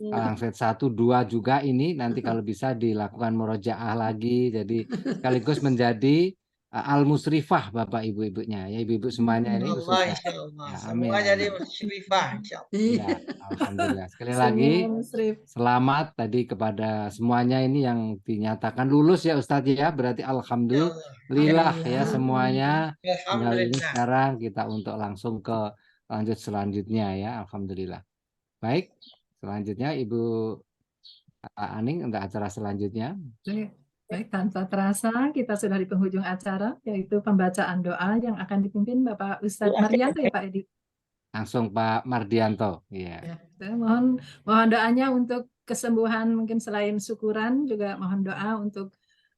Langset 1, 2 juga ini nanti kalau bisa dilakukan murojaah lagi jadi sekaligus menjadi al-musrifah Bapak Ibu-ibunya ya Ibu-ibu semuanya ini Allah, khususnya insya Allah. ya Semua amin jadi amin musyrifah, insya Allah. ya alhamdulillah sekali lagi Semua musrif. selamat tadi kepada semuanya ini yang dinyatakan lulus ya Ustadz ya berarti Ya alhamdulillah ya semuanya tinggal ini Alhamdulillah. sekarang kita untuk langsung ke lanjut selanjutnya ya alhamdulillah. Baik, selanjutnya Ibu Aning untuk acara selanjutnya. Baik, tanpa terasa kita sudah di penghujung acara, yaitu pembacaan doa yang akan dipimpin Bapak Ustadz Mardianto ya Pak Edi. Langsung Pak Mardianto. Iya. Saya mohon doanya untuk kesembuhan, mungkin selain syukuran juga mohon doa untuk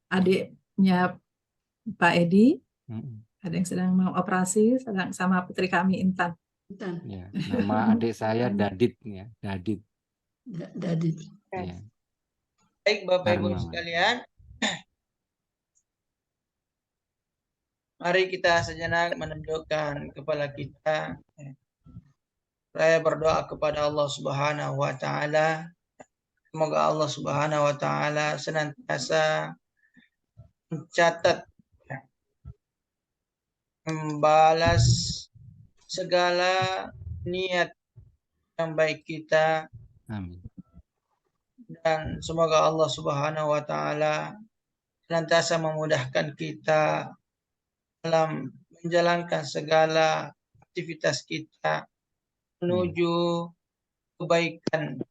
adiknya Pak Edi. Ada yang sedang mau operasi, sedang sama putri kami Intan. Ya, nama adik saya Dadit ya, Dadit. Dadit. Ya. Baik Bapak Ibu Karena- sekalian, mari kita sejenak menundukkan kepala kita. Saya berdoa kepada Allah Subhanahu wa taala. Semoga Allah Subhanahu wa taala senantiasa mencatat, membalas segala niat yang baik kita. Amin. Dan semoga Allah Subhanahu wa taala senantiasa memudahkan kita dalam menjalankan segala aktivitas kita menuju kebaikan.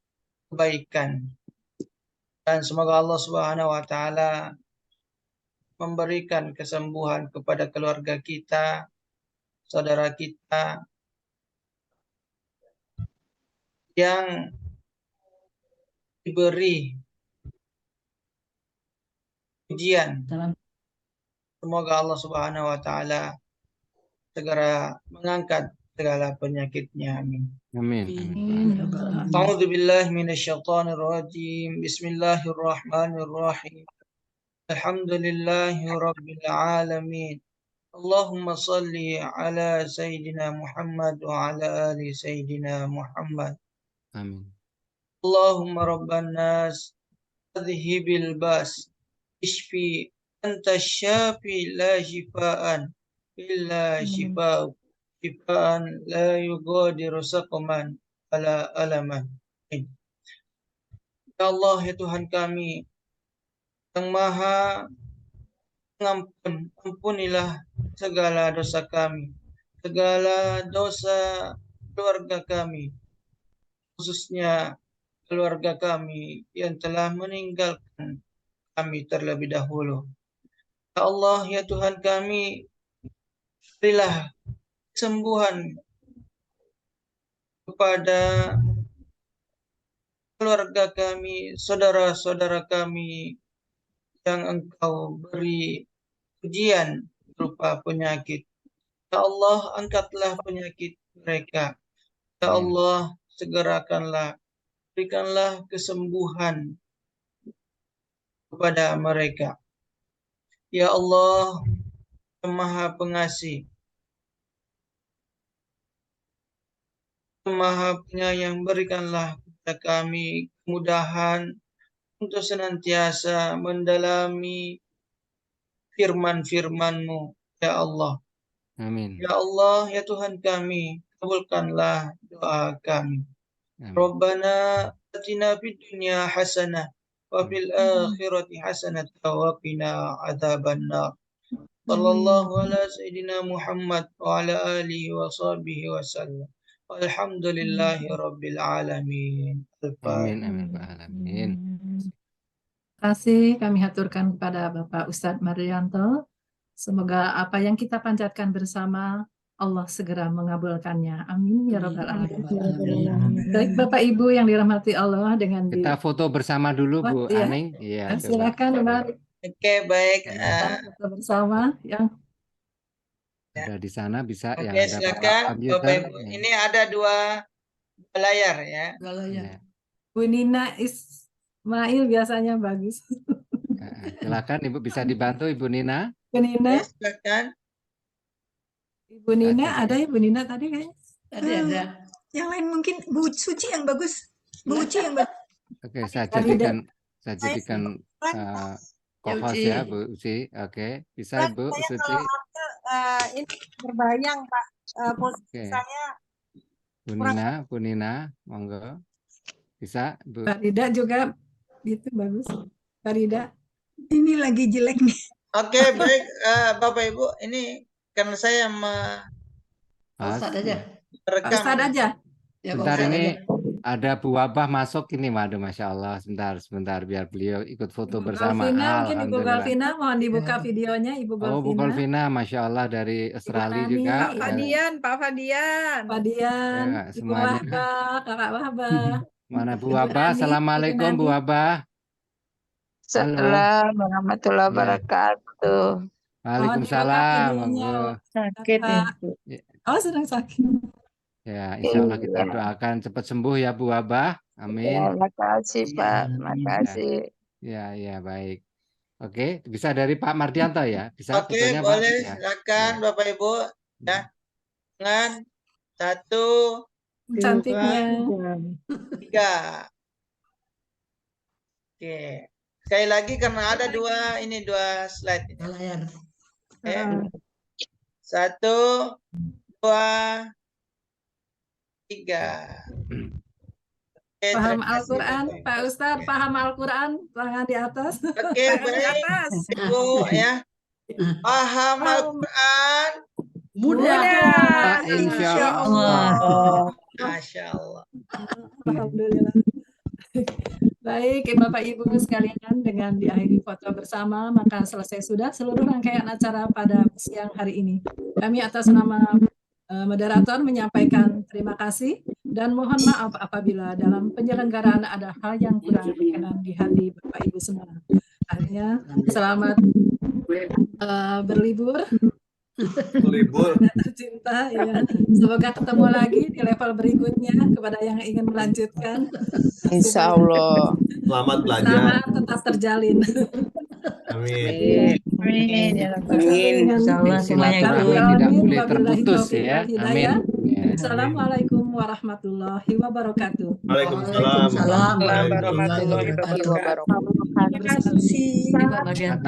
Dan semoga Allah Subhanahu wa taala memberikan kesembuhan kepada keluarga kita, saudara kita yang diberi ujian. Semoga Allah Subhanahu wa taala segera mengangkat segala penyakitnya. Amin. Amin. A'udzu billahi minasyaitonir rajim. Bismillahirrahmanirrahim. Alhamdulillahi rabbil alamin. Allahumma salli ala sayyidina Muhammad wa ala ali sayyidina Muhammad. Amin. Allahumma rabban nas adhibil bas ishfi anta syafi la shifaan illa shifaa shifaan la yughadiru saqaman wala alaman. Ya Allah, ya Tuhan kami yang Maha Pengampun, ampunilah segala dosa kami, segala dosa keluarga kami, khususnya keluarga kami yang telah meninggalkan kami terlebih dahulu. Ya Allah, ya Tuhan kami, berilah kesembuhan kepada keluarga kami, saudara-saudara kami yang Engkau beri ujian berupa penyakit. Ya Allah, angkatlah penyakit mereka. Ya Allah, segerakanlah, berikanlah kesembuhan kepada mereka. Ya Allah, yang Maha Pengasih, yang Maha Penyayang, berikanlah kepada kami kemudahan untuk senantiasa mendalami firman-firman-Mu, ya Allah. Amin. Ya Allah, ya Tuhan kami, kabulkanlah doa kami. Rabbana atina fid dunya hasanah wa fil akhirati hasanah wa qina adzabannar. Sallallahu ala sayyidina Muhammad wa ala alihi wa sahbihi wa sallam. Alhamdulillahi rabbil alamin. Amin amin Pak alamin. Terima kasih kami haturkan kepada Bapak Ustadz Mardianto. Semoga apa yang kita panjatkan bersama Allah segera mengabulkannya. Amin ya rabbal alamin. Baik Bapak Ibu yang dirahmati Allah dengan Kita foto bersama dulu Bu Iya. Aning. Iya, coba. Silakan Mbak. Oke, baik. Kita bersama yang Ada di sana bisa yang Oke, ada silakan komputer. Bapak Ibu. Ini ada dua layar ya. Ya. Bu Nina Ismail biasanya bagus. Silakan Ibu, bisa dibantu Ibu Nina. Bu Nina, Silakan. Ibu Nina ada Ibu Nina tadi kayaknya. Ada. Yang lain mungkin Bu Suci yang bagus. Bu Uci yang bagus. Oke, saya Farida. jadikan co-host Uci. ya Bu Uci. Oke, bisa Ibu Saya Suci. kalau ini berbayang Pak, posisi Oke. saya Bu Nina, monggo. Bisa Bu. Farida juga itu bagus. Farida. Ini lagi jelek nih. Oke, baik Bapak Ibu. Ini karena saya Ustaz aja. merekam. Ustaz aja. Ya, Pak Sebentar Ustaz ini aja. ada Bu Wabah masuk ini, waduh Masya Allah. Sebentar biar beliau ikut foto bersama. Galvina, mungkin Ibu Alhamdulillah. Galvina mohon dibuka videonya Ibu Oh, Bu Galvina. Golvina, Masya Allah dari Australia Nani, juga. Pak Fadian, Pak Fadian. Fadian, Ya, Ibu semuanya. Wahbah, Kakak Wahbah. Mana Bu Ibu Wabah? Nani, Assalamualaikum Ibu Bu Nani. Wabah. Halo. Assalamualaikum warahmatullahi Ya. wabarakatuh. Waalaikumsalam. videonya. Monggo. Sakit Kakak. Ibu. Oh, sedang sakit. Ya, insya Allah kita Iya. doakan cepat sembuh ya Bu Wabah. Ya, Amin. makasih Pak, makasih. Ya, baik. Oke, bisa dari Pak Mardianto ya? Bisa Oke, fotonya Pak? boleh. Ya. Silakan Bapak Ibu. Ya. Dengan 1, Cantiknya. 3. Oke. Sekali lagi karena ada dua slide ini. Layar. Oke. 1, 2, 3. Oke, Paham terima kasih, Al-Quran, Bapak Ibu. Pak Ustadz, paham Al-Quran, tangan di atas. Oke, Tangan di baik. atas. Ibu ya. Paham Al-Quran. Mudah. Insya Insya Allah. Masya Allah. Alhamdulillah. Baik, Bapak Ibu sekalian, dengan diakhiri foto bersama, maka selesai sudah seluruh rangkaian acara pada siang hari ini. Kami atas nama moderator menyampaikan terima kasih dan mohon maaf apabila dalam penyelenggaraan ada hal yang kurang berkenan di hati Bapak Ibu semua. Akhirnya, selamat berlibur. Libur. Tercinta ya. Semoga ketemu lagi di level berikutnya kepada yang ingin melanjutkan. Insya Allah. Selamat belajar. Selamat tetap terjalin. Amin. Amin. Ya Rabbal Amin. Alamin. Insyaallah semuanya ikut. Silaturahmi tidak boleh terputus ya. Amin. Ya. Assalamualaikum warahmatullahi wabarakatuh. Waalaikumsalam. Waalaikumsalam warahmatullahi wabarakatuh. Terima kasih. Terima kasih.